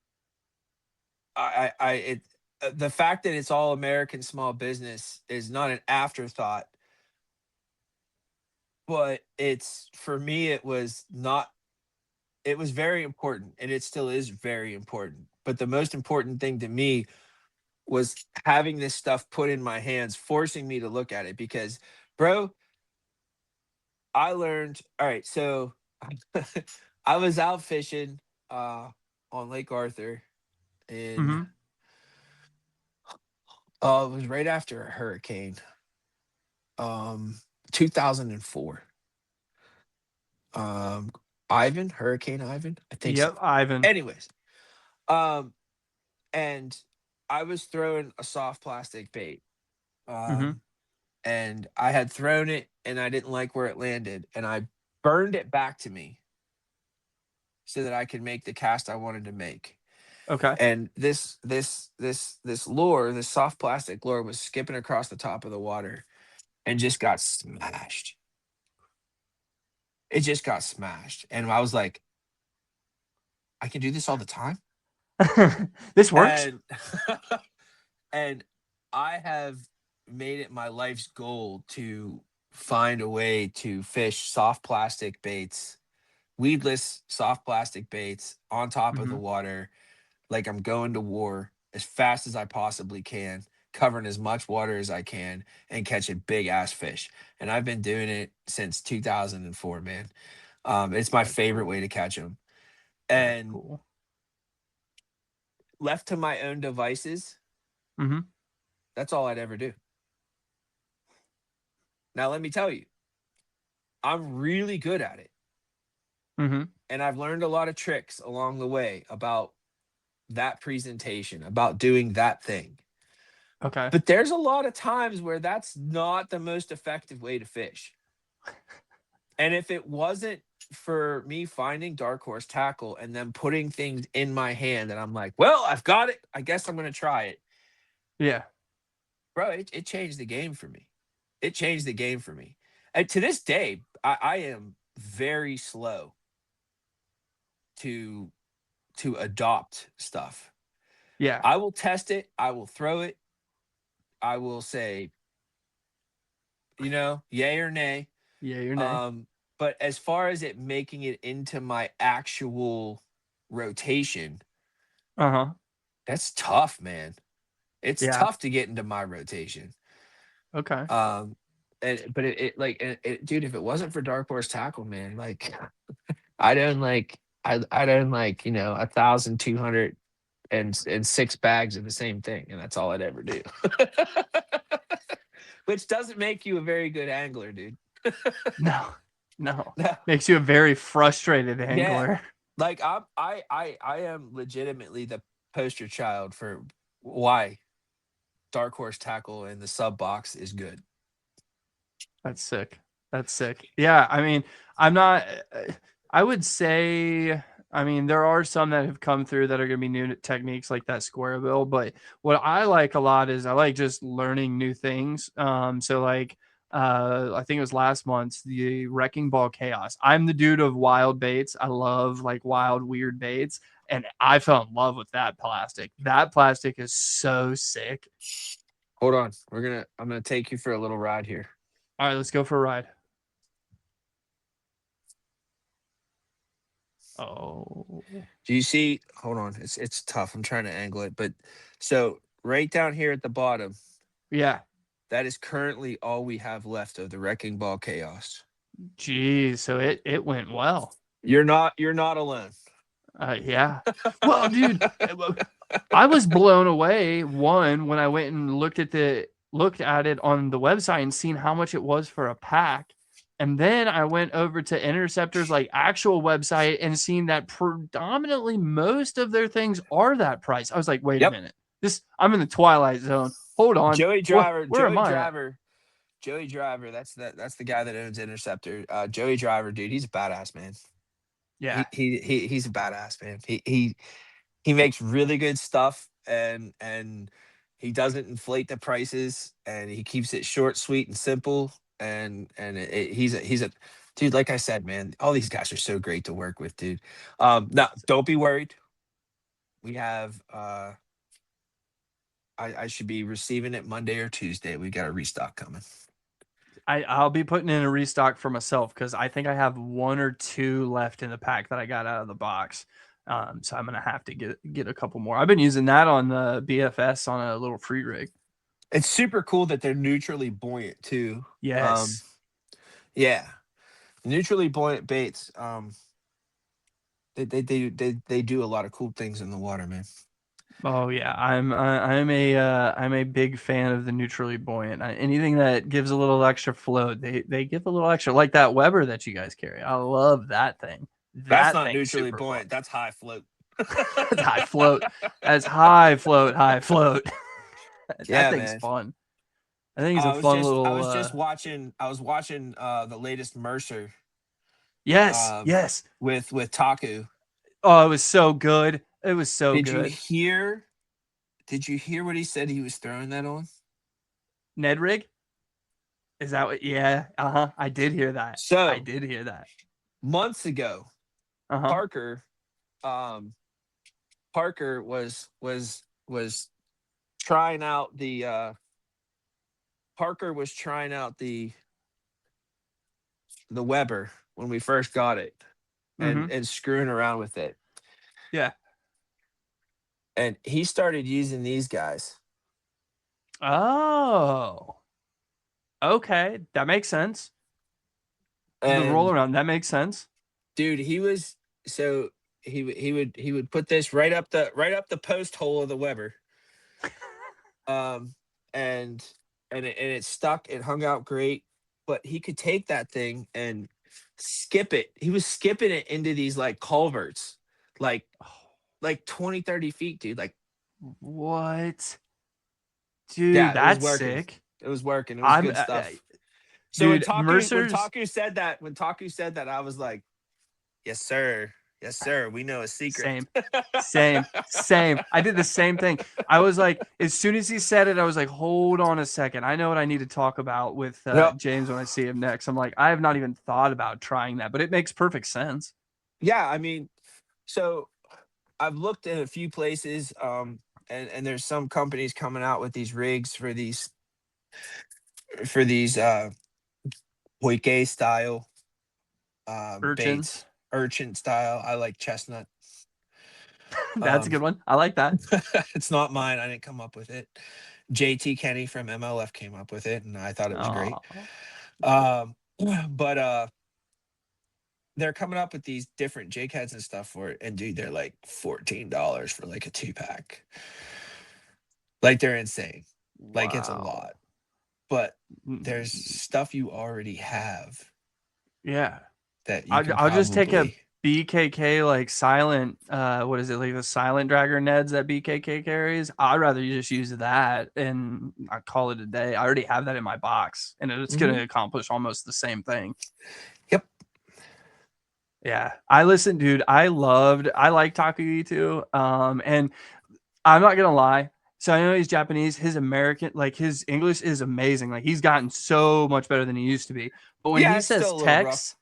the fact that it's all American small business is not an afterthought, but it's for me. It was not. It was very important, and it still is very important. But the most important thing to me was having this stuff put in my hands, forcing me to look at it. Because, bro, I learned. All right, so I was out fishing on Lake Arthur in Hmm. it was right after a hurricane, um 2004. um Hurricane Ivan, I think so. Yep, Ivan. Anyways, um and I was throwing a soft plastic bait, Hmm. um and I had thrown it and I didn't like where it landed, and I burned it back to me so that I could make the cast I wanted to make. Okay. And this lure, this soft plastic lure, was skipping across the top of the water and just got smashed. It just got smashed. And I was like, I can do this all the time. This works. And and I have made it my life's goal to find a way to fish soft plastic baits, weedless soft plastic baits on top of the Hmm. water, like I'm going to war, as fast as I possibly can, covering as much water as I can and catching big ass fish. And I've been doing it since 2004, man. It's my That's favorite cool. way to catch them. That's And cool. left to my own devices, Mm-hmm. that's all I'd ever do. Now, let me tell you, I'm really good at it. Mm-hmm. And I've learned a lot of tricks along the way about that presentation, about doing that thing. Okay. But there's a lot of times where that's not the most effective way to fish. And if it wasn't for me finding dark horse tackle and then putting things in my hand and I'm like, well, I've got it. I guess I'm going to try it. Yeah. Bro, it changed the game for me. It changed the game for me. And to this day, I am very slow to adopt stuff. Yeah. I will test it. I will throw it. I will say, yay or nay. Yeah, you're nay. But as far as it making it into my actual rotation, Uh-huh. that's tough, man. It's Yeah. tough to get into my rotation. Okay. Dude, if it wasn't for dark horse tackle, man, like I don't like 1,206 bags of the same thing, and that's all I'd ever do. Which doesn't make you a very good angler, dude. No. No. Makes you a very frustrated Yeah. angler. Like I am legitimately the poster child for why dark horse tackle in the sub box is good. That's sick. That's sick. Yeah, I mean, I'm not. I would say, I mean, there are some that have come through that are going to be new techniques like that square bill. But what I like a lot is I like just learning new things. So like, I think it was last month, the Wrecking Ball Chaos. I'm the dude of wild baits. I love like wild, weird baits. And I fell in love with that plastic. That plastic is so sick. Hold on. I'm gonna take you for a little ride here. All right, let's go for a ride. Oh. Do you see? Hold on. It's tough. I'm trying to angle it, but so right down here at the bottom, Yeah. that is currently all we have left of the Wrecking Ball Chaos. Geez, so it went well. You're not alone. Yeah. Well, dude, I was blown away when I went and looked at it on the website and seen how much it was for a pack. And then I went over to Interceptor's like actual website and seen that predominantly most of their things are that price. I was like, wait a minute. I'm in the twilight zone. Hold on. Joey Driver, where am I at? Joey Driver, that's the guy that owns Interceptor. Joey Driver, dude, he's a badass, man. Yeah. He's a badass, man. He makes really good stuff and he doesn't inflate the prices and he keeps it short, sweet, and simple. And he's a dude, like I said, man, all these guys are so great to work with, dude. Now don't be worried. We have I should be receiving it Monday or Tuesday. We got a restock coming. I'll be putting in a restock for myself because I think I have 1 or 2 left in the pack that I got out of the box. So I'm gonna have to get a couple more. I've been using that on the BFS on a little free rig. It's super cool that they're neutrally buoyant too. Yes. Yeah, neutrally buoyant baits. They do a lot of cool things in the water, man. Oh yeah, I'm a big fan of the neutrally buoyant. Anything that gives a little extra float, they give a little extra, like that Weber that you guys carry. I love that thing. That's not neutrally buoyant. That's high float. That's high float. That's high float. High float. Yeah, that thing's man. fun. I think it's a fun little. I was just watching. I was watching the latest Mercer. Yes. Yes. With Taku. Oh, it was so good. It was so good. Did you hear what he said he was throwing that on? Ned rig? Is that what? Yeah. I did hear that. So I did hear that. Months ago, Parker was trying out the the Weber when we first got it and screwing around with it. Yeah. And he started using these guys. Oh, okay, that makes sense. The And roll around, that makes sense. dude, he was so he would put this right up the post hole of the Weber. Um and it stuck, it hung out great, but he could take that thing and skip it. He was skipping it into these like culverts, like 20-30 feet, dude. Like, What? Dude, yeah, it was that's working. sick. It was working. It was I'm good stuff. So dude, Mercer's when Taku said that, I was like, yes, sir. Yes, sir. We know a secret. same. I did the same thing. I was like, as soon as he said it, I was like, hold on a second. I know what I need to talk about with Yep. James when I see him next. I'm like, I have not even thought about trying that, but it makes perfect sense. Yeah, I mean, so I've looked at a few places, and there's some companies coming out with these rigs for these Poike style baits, Urchins. urchin style. I like chestnut. That's a good one. I like that. It's not mine. I didn't come up with it. JT Kenny from MLF came up with it, and I thought it was great. But they're coming up with these different jig heads and stuff for it, and dude, they're like $14 for like a 2-pack. Like, they're insane. Like, it's a lot, but there's stuff you already have. Yeah, That you can I'll just take a probably- BKK like silent. What is it, like the silent dragger Neds that BKK carries? I'd rather you just use that and I call it a day. I already have that in my box, and it's going to accomplish almost the same thing. Yep. Yeah, I listened, dude. I like Takagi too. And I'm not gonna lie. So I know he's Japanese. His American, like his English is amazing. Like he's gotten so much better than he used to be. But when Yeah, he it's says still a little rough. Tex,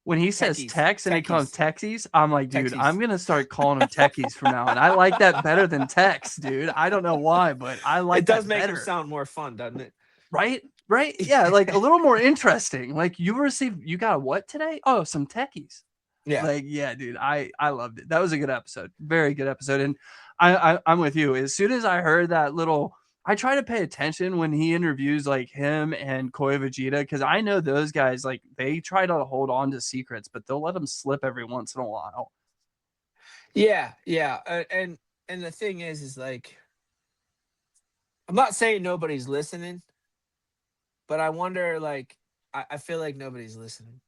when he says Techies. Tex and he calls Techies. Texies, I'm like, dude, Techies. I'm gonna start calling him Techies from now on. I like that better than Tex, dude. I don't know why, but I like It does that make better. him sound more fun, doesn't it? Right? Yeah, like a little more interesting. Like you got what today? Oh, some techies. Yeah. Like, yeah, dude, I loved it. That was a good episode. Very good episode. And I'm with you. As soon as I heard that little, I try to pay attention when he interviews like him and Koi Vegeta, because I know those guys, like they try to hold on to secrets, but they'll let them slip every once in a while. Yeah. And the thing is like, I'm not saying nobody's listening, but I wonder, like, I feel like nobody's listening.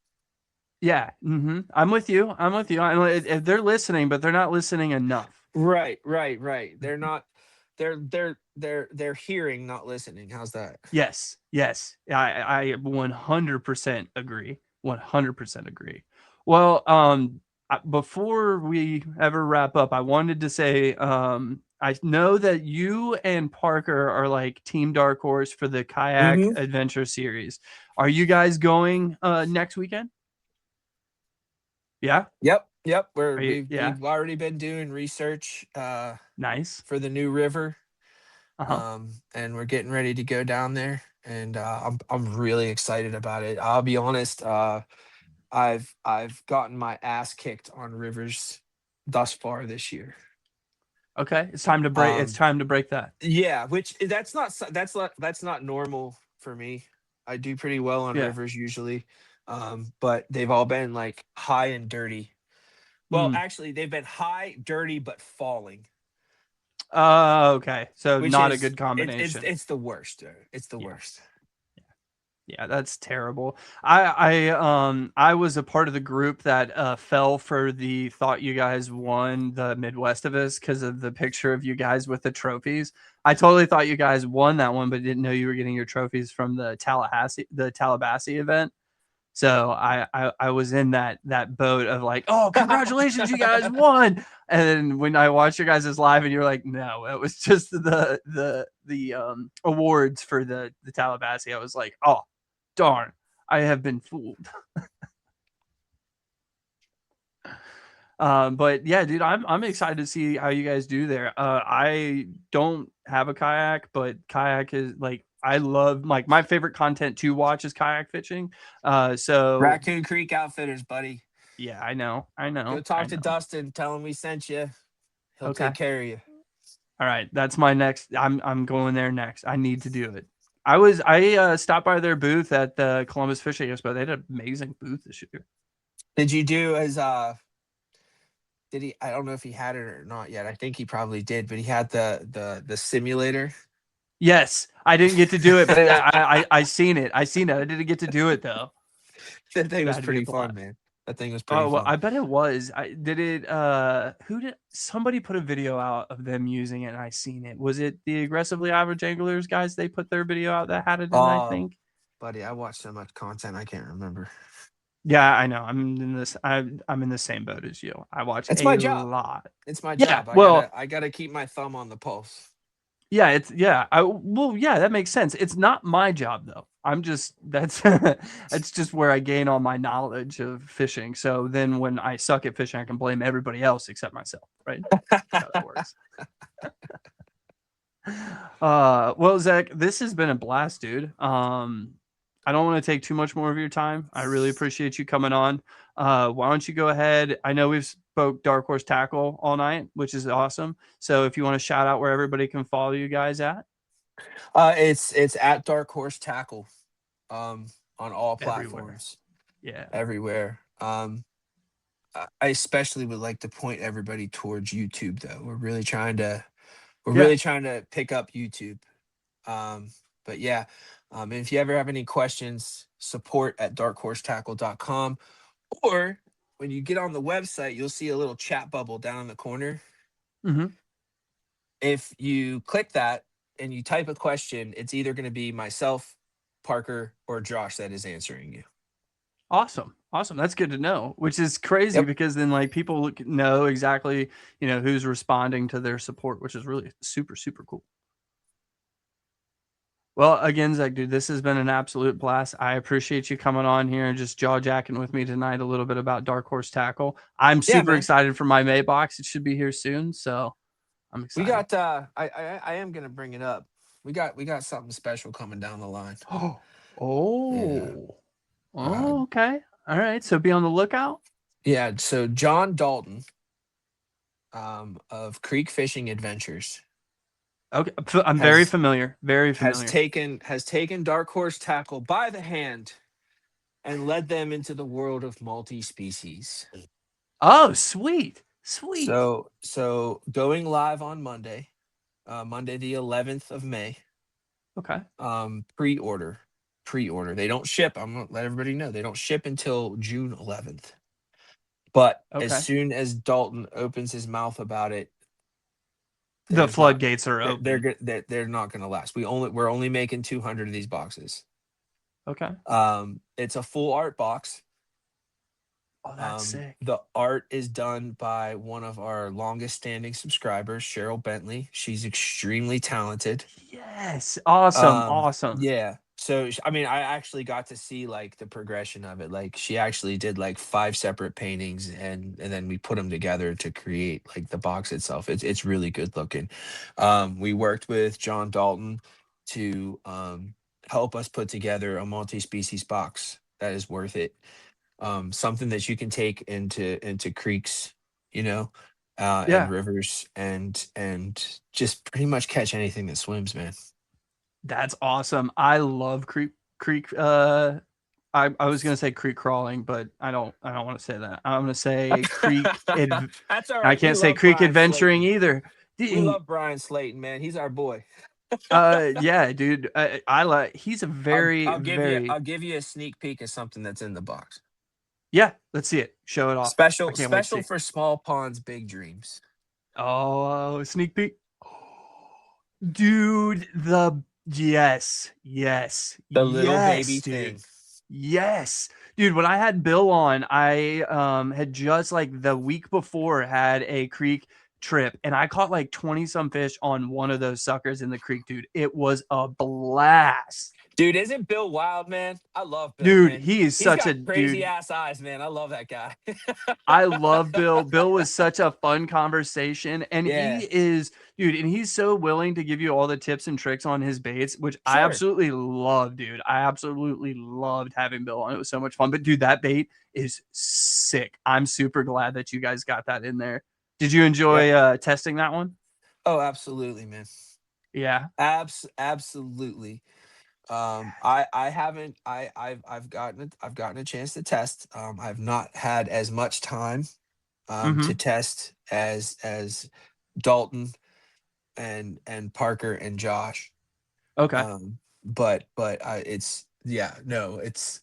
Yeah. I'm with you. If they're listening, but they're not listening enough. Right. They're not. They're hearing, not listening. How's that? Yes. I 100% agree. 100% agree. Well, before we ever wrap up, I wanted to say, I know that you and Parker are like Team Dark Horse for the kayak adventure series. Are you guys going next weekend? Yeah. Yep. Yeah. We've already been doing research. Nice. For the new river. Uh-huh. And we're getting ready to go down there, and I'm really excited about it. I'll be honest. I've gotten my ass kicked on rivers thus far this year. Okay, it's time to break. It's time to break that. Yeah, which that's not normal for me. I do pretty well on rivers usually, but they've all been like high and dirty. Well, actually, they've been high, dirty, but falling. Okay, so Which not is, a good combination. It's the worst. It's the worst. Yeah, that's terrible. I was a part of the group that fell for the thought you guys won the Midwest of us because of the picture of you guys with the trophies. I totally thought you guys won that one, but didn't know you were getting your trophies from the Tallahassee event. So I was in that boat of like, oh, congratulations, you guys won. And then when I watched your guys' live and you're like, no, it was just the awards for the Tallahassee. I was like, oh, darn, I have been fooled. But yeah, dude, I'm excited to see how you guys do there. I don't have a kayak, but kayak is like, I love, like, my favorite content to watch is kayak fishing. So Raccoon Creek Outfitters, buddy. Yeah, I know. Go talk to Dustin. Tell him we sent you. He'll take care of you. All right, that's my next. I'm going there next. I need to do it. I stopped by their booth at the Columbus Fishing Expo. They had an amazing booth this year. Did you do his did he, I don't know if he had it or not yet. I think he probably did, but he had the simulator. Yes, I didn't get to do it, but I seen it. I seen it. I didn't get to do it though. That thing was That'd be a pretty fun, blast. man. That thing was pretty Oh well, fun. I bet it was. I did it. Who did? Somebody put a video out of them using it, and I seen it. Was it the aggressively average anglers guys? They put their video out that had it in. I think. Buddy, I watched so much content I can't remember. Yeah, I know. I'm in this. I'm in the same boat as you. I watch It's a my job. lot. It's my Yeah, job. well- I gotta keep my thumb on the pulse. Yeah, it's yeah. Yeah, that makes sense. It's not my job though. I'm just that's that's just where I gain all my knowledge of fishing. So then when I suck at fishing, I can blame everybody else except myself, right? That's how it works. Well, Zach, this has been a blast, dude. I don't want to take too much more of your time. I really appreciate you coming on. Why don't you go ahead? I know we've spoke Dark Horse Tackle all night, which is awesome. So if you want to shout out where everybody can follow you guys at. It's at Dark Horse Tackle, on all platforms. Yeah. Everywhere. I especially would like to point everybody towards YouTube though. We're really trying to pick up YouTube. But yeah, and if you ever have any questions, support at darkhorsetackle.com, or when you get on the website, you'll see a little chat bubble down in the corner. Mm-hmm. If you click that and you type a question, it's either going to be myself, Parker, or Josh that is answering you. Awesome. That's good to know, which is crazy because then like people know exactly, who's responding to their support, which is really super, super cool. Well, again, Zach, dude, this has been an absolute blast. I appreciate you coming on here and just jaw jacking with me tonight a little bit about Dark Horse Tackle. I'm super excited for my May box. It should be here soon, so I'm excited. We got I am gonna bring it up. We got something special coming down the line. Okay. All right. So be on the lookout. Yeah. So John Dalton, of Creek Fishing Adventures. Okay, I'm very familiar. Very familiar. Has taken Dark Horse Tackle by the hand and led them into the world of multi-species. Oh, sweet. So going live on Monday, Monday the 11th of May. Okay. Pre-order. They don't ship. I'm gonna let everybody know they don't ship until June 11th. But as soon as Dalton opens his mouth about it, the floodgates are open. They're not going to last. We're only making 200 of these boxes. Okay. It's a full art box. Oh, that's sick. The art is done by one of our longest standing subscribers, Cheryl Bentley. She's extremely talented. Yes. Awesome. Yeah. So, I mean, I actually got to see like the progression of it. Like she actually did like 5 separate paintings and then we put them together to create like the box itself. It's really good looking. We worked with John Dalton to help us put together a multi-species box that is worth it. Something that you can take into creeks, and rivers and just pretty much catch anything that swims, man. That's awesome. I love creek. I was gonna say creek crawling, but I don't want to say that. I'm gonna say creek. That's all right. I can't say creek Brian adventuring Slayton. either. We love Brian Slayton, man. He's our boy. Yeah, dude. I like. He's a very. I'll give you a sneak peek of something that's in the box. Yeah, let's see it. Show it off. Special for small ponds, big dreams. Oh, sneak peek. Dude, yes. The little baby thing. Yes. Dude, when I had Bill on, I had just like the week before had a creek trip and I caught like 20 some fish on one of those suckers in the creek, dude. It was a blast. Dude, isn't Bill wild, man? I love Bill. Dude, man. He's such a crazy dude. Ass eyes, man. I love that guy. I love Bill. Bill was such a fun conversation. And he is, dude, and he's so willing to give you all the tips and tricks on his baits, which I absolutely love, dude. I absolutely loved having Bill on. It was so much fun. But dude, that bait is sick. I'm super glad that you guys got that in there. Did you enjoy testing that one? Oh, absolutely, man. Yeah. Absolutely. I haven't I've gotten a chance to test. I've not had as much time to Mm-hmm. test as Dalton and Parker and Josh. Okay. But it's yeah, no, it's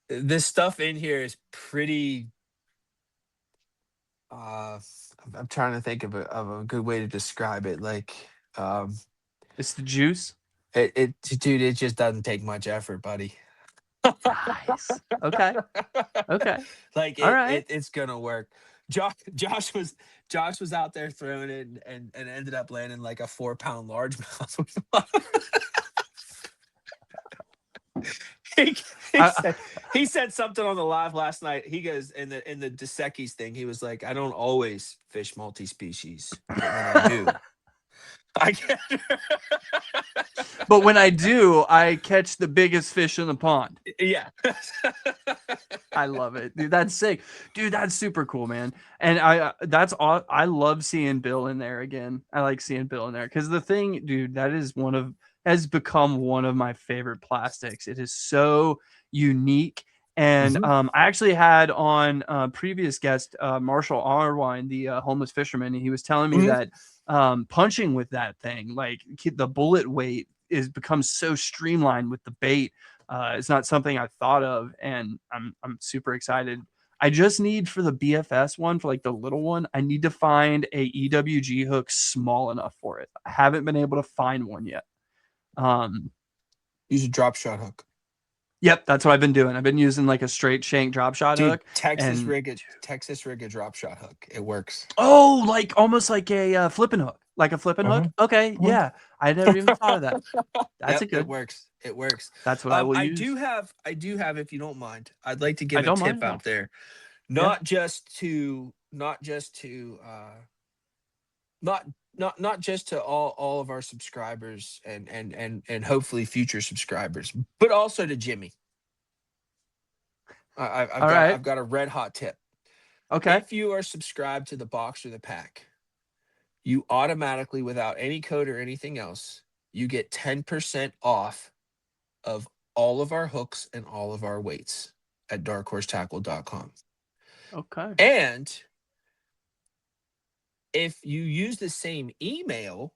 this stuff in here is pretty uh I'm trying to think of a good way to describe it. Like um It's the juice. dude, it just doesn't take much effort, buddy. Nice. Okay. Okay. Like All right. it's gonna work. Josh was out there throwing it and ended up landing like a 4-pound largemouth. he, he I, said he said something on the live last night. He goes in the Desekis thing. He was like, I don't always fish multi-species, but when I do, I get. but when I do, I catch the biggest fish in the pond. Yeah. I love it, dude. That's sick, dude. That's super cool, man. And that's all. I love seeing Bill in there again. I like seeing Bill in there because the thing, dude, that is has become one of my favorite plastics. It is so unique. And Mhm. I actually had on previous guest Marshall Arwine, the homeless fisherman, and he was telling me Mhm. that punching with that thing, like the bullet weight, is becomes so streamlined with the bait. It's not something I thought of, and I'm super excited. I just need for the BFS one, for like the little one, I need to find a EWG hook small enough for it. I haven't been able to find one yet. Use a drop shot hook. Yep, that's what I've been doing. I've been using like a straight shank drop shot Dude, hook, and Texas rig a drop shot hook. It works. oh, like almost like a flipping hook, like a flipping hook. Mhm. Okay, Mhm. yeah, I never even thought of that. That's Yep, a it good. works. It works. That's what I will I use. do have, if you don't mind, I'd like to I give a don't mind tip at all. out there, Yeah. not just to not not just to all of our subscribers and hopefully future subscribers, but also to Jimmy. All right. I've got a red hot tip. Okay. If you are subscribed to the box or the pack, you automatically, without any code or anything else, you get 10% off of all of our hooks and all of our weights at darkhorsetackle.com. Okay. And if you use the same email,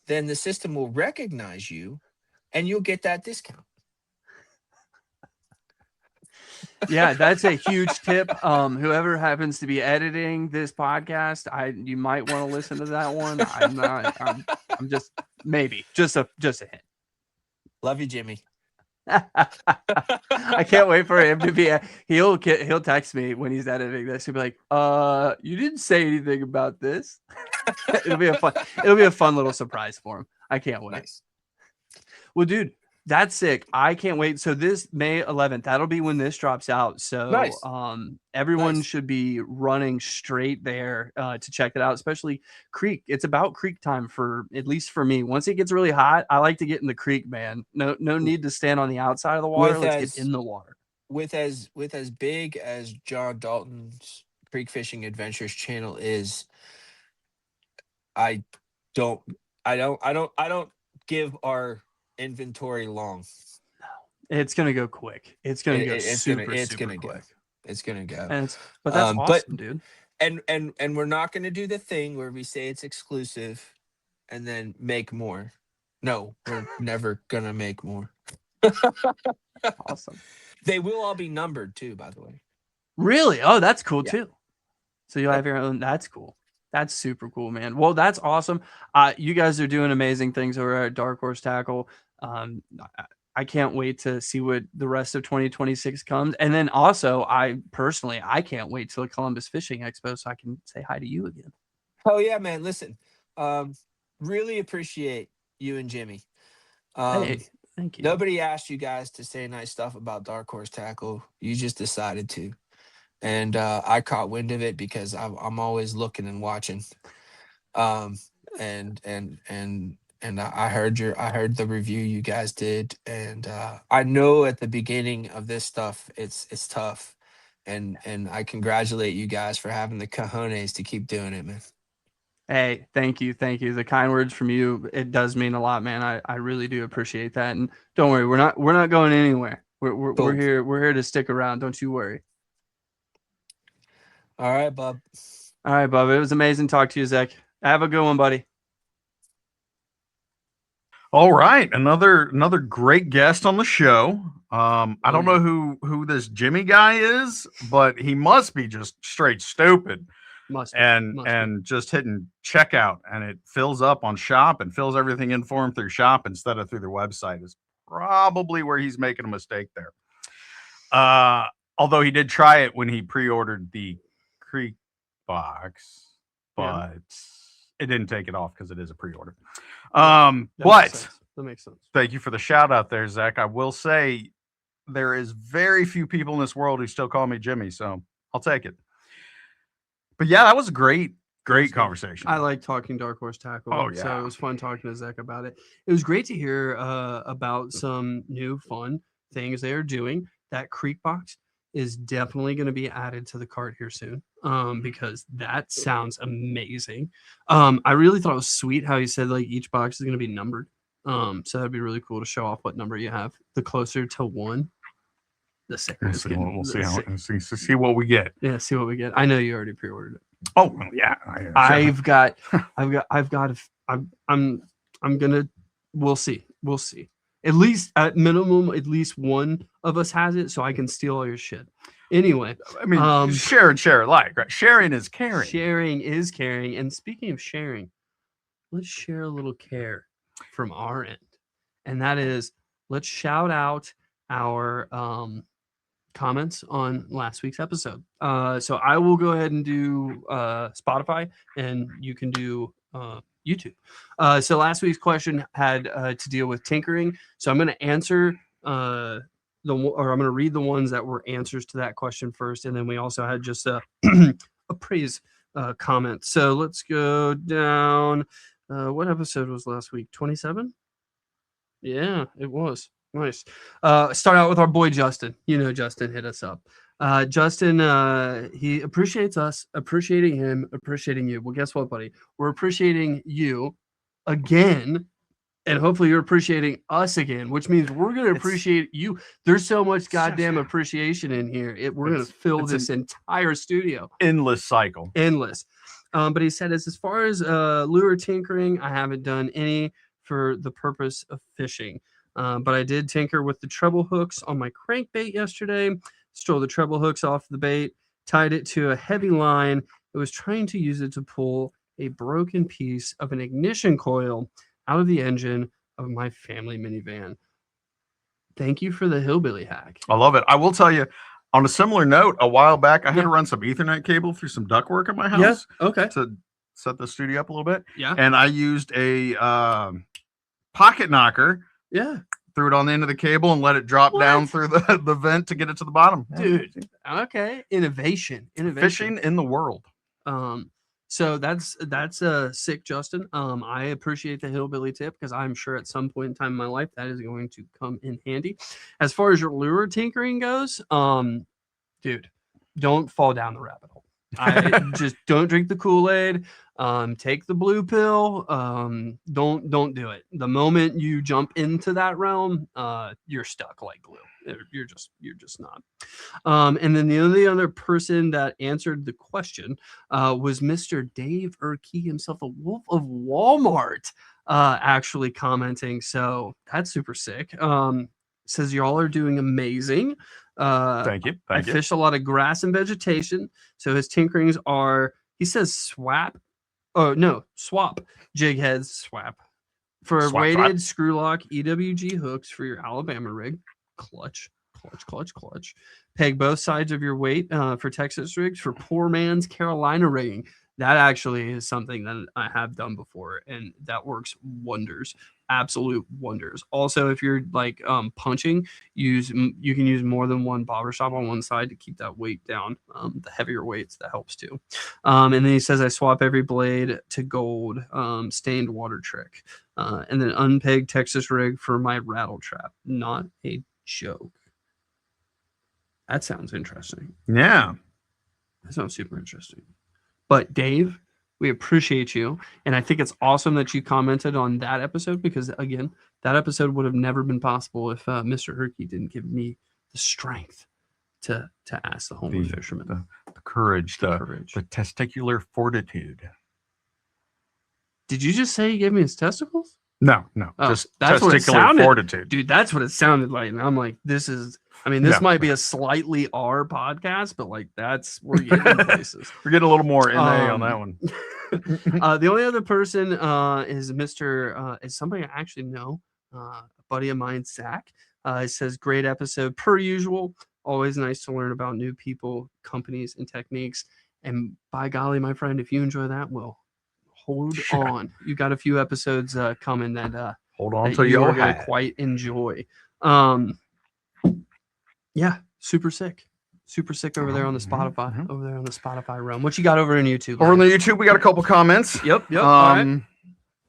then the system will recognize you and you'll get that discount. Yeah, that's a huge tip. Whoever happens to be editing this podcast, you might want to listen to that one. I'm not. I'm just maybe just a hint. Love you, Jimmy. I can't wait for him to be. He'll text me when he's editing this. He'll be like, you didn't say anything about this." It'll be a fun little surprise for him. I can't wait. Nice. Well, dude, that's sick. I can't wait. So this May 11th, that'll be when this drops out. So Nice. everyone Nice. should be running straight there to check it out, especially creek. It's about creek time, for at least for me. Once it gets really hot, I like to get in the creek, man. No need to stand on the outside of the water. Let's get in the water. With as big as John Dalton's Creek Fishing Adventures channel is, I don't give our inventory long. It's gonna go quick. It's gonna go It's super gonna quick. go. It's gonna go. But that's awesome, dude. And we're not gonna do the thing where we say it's exclusive and then make more. No, we're never gonna make more. Awesome. They will all be numbered too, by the way. Really? Oh, that's cool Yeah. too. So you'll have your own. That's cool. That's super cool, man. Well, that's awesome. You guys are doing amazing things over at Dark Horse Tackle. I can't wait to see what the rest of 2026 comes. And then also, I can't wait till the Columbus Fishing Expo so I can say hi to you again. Oh yeah, man. Listen, really appreciate you and Jimmy. Hey, thank you. Nobody asked you guys to say nice stuff about Dark Horse Tackle. You just decided to. And I caught wind of it because I'm always looking and watching. And I heard the review you guys did, and I know at the beginning of this stuff it's tough, and I congratulate you guys for having the cojones to keep doing it, man. Hey, thank you. The kind words from you, it does mean a lot, man. I really do appreciate that. And don't worry, we're not going anywhere. We're Cool. here to stick around. Don't you worry. All right, Bob. All right, Bubba. It was amazing talking to you, Zach. Have a good one, buddy. All right, another great guest on the show. I don't know who this Jimmy guy is, but he must be just straight stupid. Must be. And just hitting checkout, and it fills up on shop and fills everything in for him through shop instead of through their website is probably where he's making a mistake there. Although he did try it when he pre-ordered the Creek box, but it didn't take it off because it is a pre-order. But that makes sense. Thank you for the shout out there, Zach. I will say there is very few people in this world who still call me Jimmy, so I'll take it. But yeah, that was a great conversation. I like talking Dark Horse Tackle. Oh, yeah. So it was fun talking to Zach about it. It was great to hear about some new fun things they are doing. That Creek box is definitely going to be added to the cart here soon because that sounds amazing. I really thought it was sweet how he said like each box is going to be numbered. So that'd be really cool to show off what number you have. The closer to 1, the sicker. We'll see what we get. Yeah, see what we get. I know you already pre-ordered it. Oh yeah, We'll see. At least at minimum, at least one of us has it, so I can steal all your shit. Anyway, I mean, share alike, right? Sharing is caring. Sharing is caring. And speaking of sharing, let's share a little care from our end, and that is let's shout out our comments on last week's episode. So I will go ahead and do Spotify, and you can do YouTube. So last week's question had to deal with tinkering. So I'm going to answer I'm going to read the ones that were answers to that question first, and then we also had just a praise comment. So let's go down. What episode was last week? 27? Yeah, it was. Nice. Start out with our boy Justin. You know, Justin hit us up. Justin, he appreciates us, appreciating him, appreciating you. Well, guess what, buddy? We're appreciating you again, and hopefully you're appreciating us again, which means we're going to appreciate you. There's so much goddamn appreciation in here. We're going to fill this entire studio. Endless cycle. Endless. But he said, as far as lure tinkering, I haven't done any for the purpose of fishing. But I did tinker with the treble hooks on my crankbait yesterday. Stole the treble hooks off the bait, tied it to a heavy line. I was trying to use it to pull a broken piece of an ignition coil out of the engine of my family minivan. Thank you for the hillbilly hack. I love it. I will tell you, on a similar note, a while back, I had to run some Ethernet cable through some ductwork at my house. Yeah, okay. To set the studio up a little bit. Yeah. And I used a pocket knocker. Yeah. Threw it on the end of the cable and let it drop down through the vent to get it to the bottom. Dude, okay. Innovation. Fishing in the world. So that's sick, Justin. I appreciate the hillbilly tip because I'm sure at some point in time in my life that is going to come in handy. As far as your lure tinkering goes, dude, don't fall down the rabbit hole. I just don't drink the Kool-Aid. Take the blue pill. Don't do it. The moment you jump into that realm, you're stuck like glue. You're just not. And then the only other person that answered the question was Mr. Dave Urkey himself, the Wolf of Walmart, actually commenting. So that's super sick. Says y'all are doing amazing. Thank you. I fish a lot of grass and vegetation. So his tinkerings are, he says swap jig heads, swap for weighted screw lock EWG hooks for your Alabama rig. Clutch. Peg both sides of your weight for Texas rigs for poor man's Carolina rigging. That actually is something that I have done before, and that works wonders. Absolute wonders. Also, if you're like punching, you can use more than one bobber stop on one side to keep that weight down. The heavier weights, that helps too. And then he says I swap every blade to gold stained water trick, and then unpeg Texas rig for my rattle trap. Not a joke. That sounds interesting. Yeah, that sounds super interesting. But Dave, We appreciate you. And I think it's awesome that you commented on that episode because, again, that episode would have never been possible if Mr. Herky didn't give me the strength to ask the homeless fisherman. The courage, the courage. the testicular fortitude. Did you just say he gave me his testicles? No, Oh, just that's what it testicular sounded- fortitude. Dude, that's what it sounded like. And I'm like, this might be a slightly R podcast, but like we're getting places. We're getting a little more NA on that one. The only other person is is somebody I actually know, a buddy of mine, Zach. It says, great episode per usual. Always nice to learn about new people, companies, and techniques. And by golly, my friend, if you enjoy that, well, hold on. You got a few episodes coming that Hold on that till you you are going to have. quite enjoy. Yeah, super sick over there on the Spotify. Mhm. Over there on the Spotify realm. What you got over in YouTube? Over on the YouTube, we got a couple comments. Yep. All right.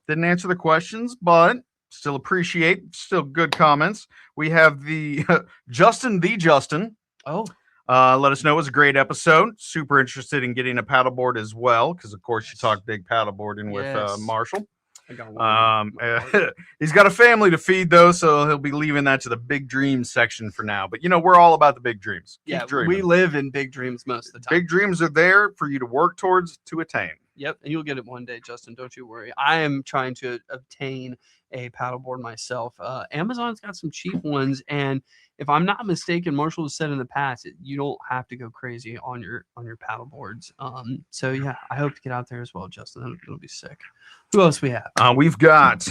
Didn't answer the questions, but still good comments. We have the Justin. Oh, Let us know it was a great episode. Super interested in getting a paddleboard as well, because of course you talk big paddleboarding with Yes. Marshall. I got one. He's got a family to feed though, so he'll be leaving that to the big dreams section for now. But we're all about the big dreams. Keep Yeah, dreaming. we live in big dreams most of the time. Big dreams are there for you to work towards to attain. Yep, and you'll get it one day, Justin. Don't you worry. I am trying to obtain a paddleboard myself. Amazon's got some cheap ones, and if I'm not mistaken, Marshall has said in the past you don't have to go crazy on your paddleboards. So yeah, I hope to get out there as well, Justin. It'll be sick. Who else we have? We've got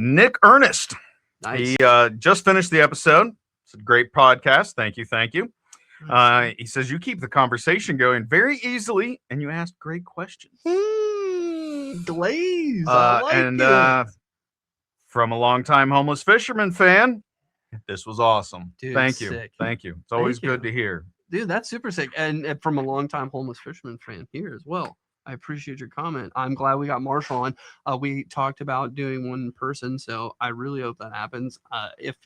Nick Ernest. Nice. He just finished the episode. It's a great podcast. Thank you. He says you keep the conversation going very easily, and you ask great questions. Glaze. I like it. From a longtime homeless fisherman fan, this was awesome. Dude, Thank you. sick. Thank you. It's always Thank good to hear. Dude, that's super sick. And from a longtime homeless fisherman fan here as well. I appreciate your comment. I'm glad we got Marshall on. We talked about doing one in person, so I really hope that happens. If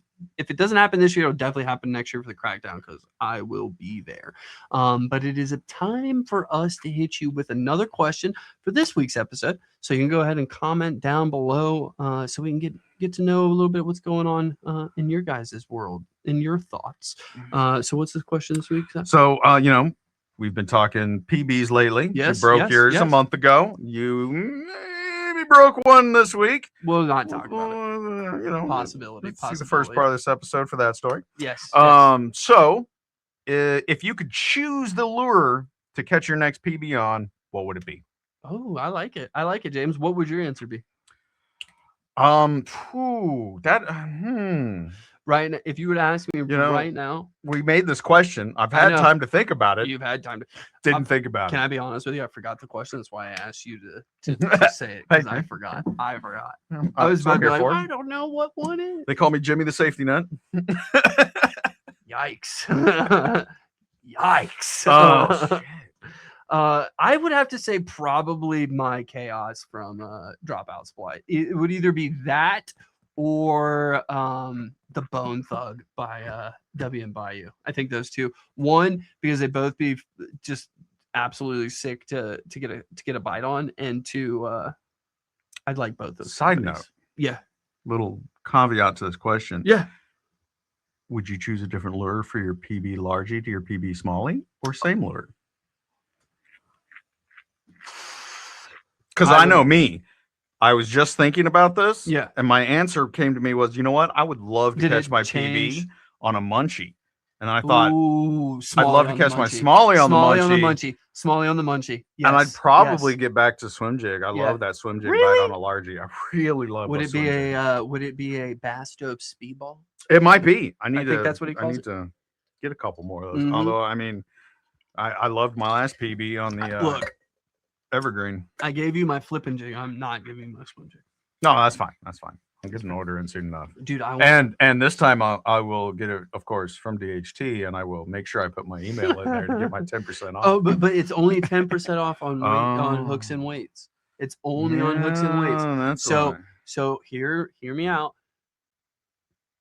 it doesn't happen this year, it'll definitely happen next year for the crackdown because I will be there. But it is a time for us to hit you with another question for this week's episode. So you can go ahead and comment down below so we can get to know a little bit what's going on in your guys' world, in your thoughts. So what's the question this week? So, we've been talking PBs lately. Yes, You broke yours a yes. month ago. You maybe broke one this week. We'll not talk about it. Possibility. Let's see the first part of this episode for that story. Yes. So if you could choose the lure to catch your next PB on, what would it be? Oh, I like it. I like it, James. What would your answer be? Right now, if you would ask me right now, we made this question. I've had time to think about it. You've had time to Didn't think about Can it. I be honest with you? I forgot the question. That's why I asked you to say it because I forgot. I was about to be like, I don't know what one is. They call me Jimmy the Safety Nut. Yikes. Yikes. I would have to say probably my chaos from Dropout Splice. It would either be that or the Bone Thug by WM Bayou. I think those two. One, because they both be just absolutely sick to get a bite on, and two, I'd like both those. Side companies. note. Yeah. Little caveat to this question. Yeah. Would you choose a different lure for your PB largie to your PB smallie, or same lure? Because I know me. I was just thinking about this. Yeah. And my answer came to me was, you know what? I would love to Did catch it my change? PB on a munchie. And I thought, Ooh, I'd love to catch my smallie on the munchie. Smallie on the munchie. Yes. And I'd probably yes. get back to swim jig. I Yeah. love that swim jig Really? bite on a largie. I really love Would a it swim be jig. would it be a Bass Dope Speedball? It might be. I think that's what he calls it. to get a couple more of those. Mhm. Although, I mean, I loved my last PB on the Look, Evergreen. I gave you my flipping jig. I'm not giving you my swim jig. No, that's fine. That's fine. I'll get an order in soon enough. Dude, I want And this time I will get it, of course, from DHT, and I will make sure I put my email in there to get my 10% off. Oh, but it's only 10% off on on hooks Oh. and weights. It's only on hooks and weights. Yeah, that's So why. so hear me out.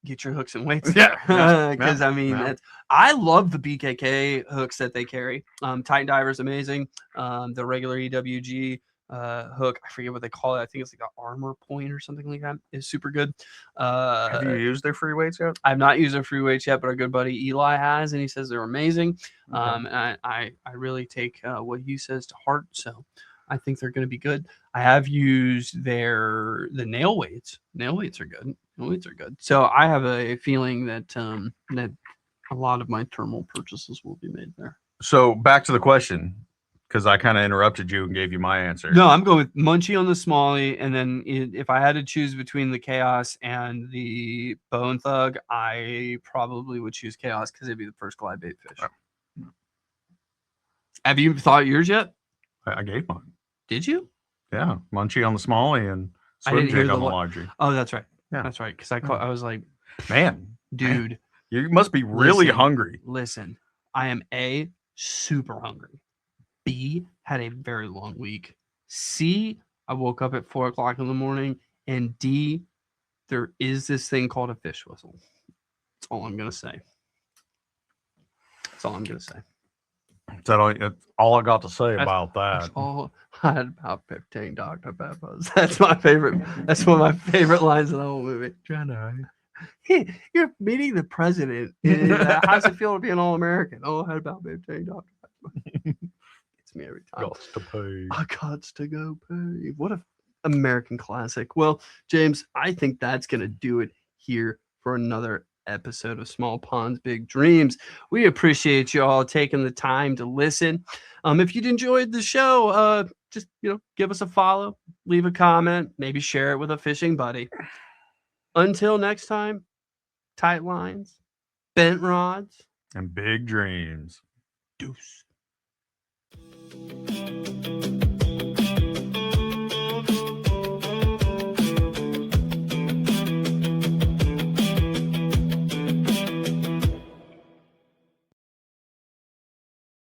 Get your hooks and weights. Yeah, yeah, Because yeah, I mean, yeah. I love the BKK hooks that they carry. Titan Diver's amazing. The regular EWG hook. I forget what they call it. I think it's like an armor point or something like that. It's super good. Have you used their free weights yet? I've not used their free weights yet, but our good buddy Eli has, and he says they're amazing. And I really take what he says to heart, so I think they're going to be good. I have used the nail weights. Nail weights are good. Nail weights are good. So I have a feeling that that a lot of my thermal purchases will be made there. So back to the question, because I kind of interrupted you and gave you my answer. No, I'm going with Munchie on the Smalley, and then if I had to choose between the Chaos and the Bone Thug, I probably would choose Chaos because it'd be the first glide bait fish. Oh. Have you thought yours yet? I gave mine. Did you? Yeah, Munchie on the Smalley and I Swim didn't hear Jig the on the lo- larger. Oh, that's right. Yeah. That's right. Because I was like, Man, dude, you must be really Listen. hungry. listen, I am A, super hungry. B, had a very long week. C, I woke up at 4 o'clock in the morning. And D, there is this thing called a fish whistle. That's all I'm going to say. That's all I'm going to say. Is that all? That's all I got to say That's- about That's that. all I had about 15 Dr. Peppers. That's my favorite. That's one of my favorite lines in the whole movie. Hey, you're meeting the president. How's it feel to be an All-American? Oh, I had about 15 Dr. Pepper. It's me every time. Got to pay. I got to go pay. What a American classic. Well, James, I think that's going to do it here for another episode of Small Ponds, Big Dreams. We appreciate you all taking the time to listen. If you enjoyed the show, just give us a follow, leave a comment, maybe share it with a fishing buddy. Until next time, tight lines, bent rods, And big dreams. deuce.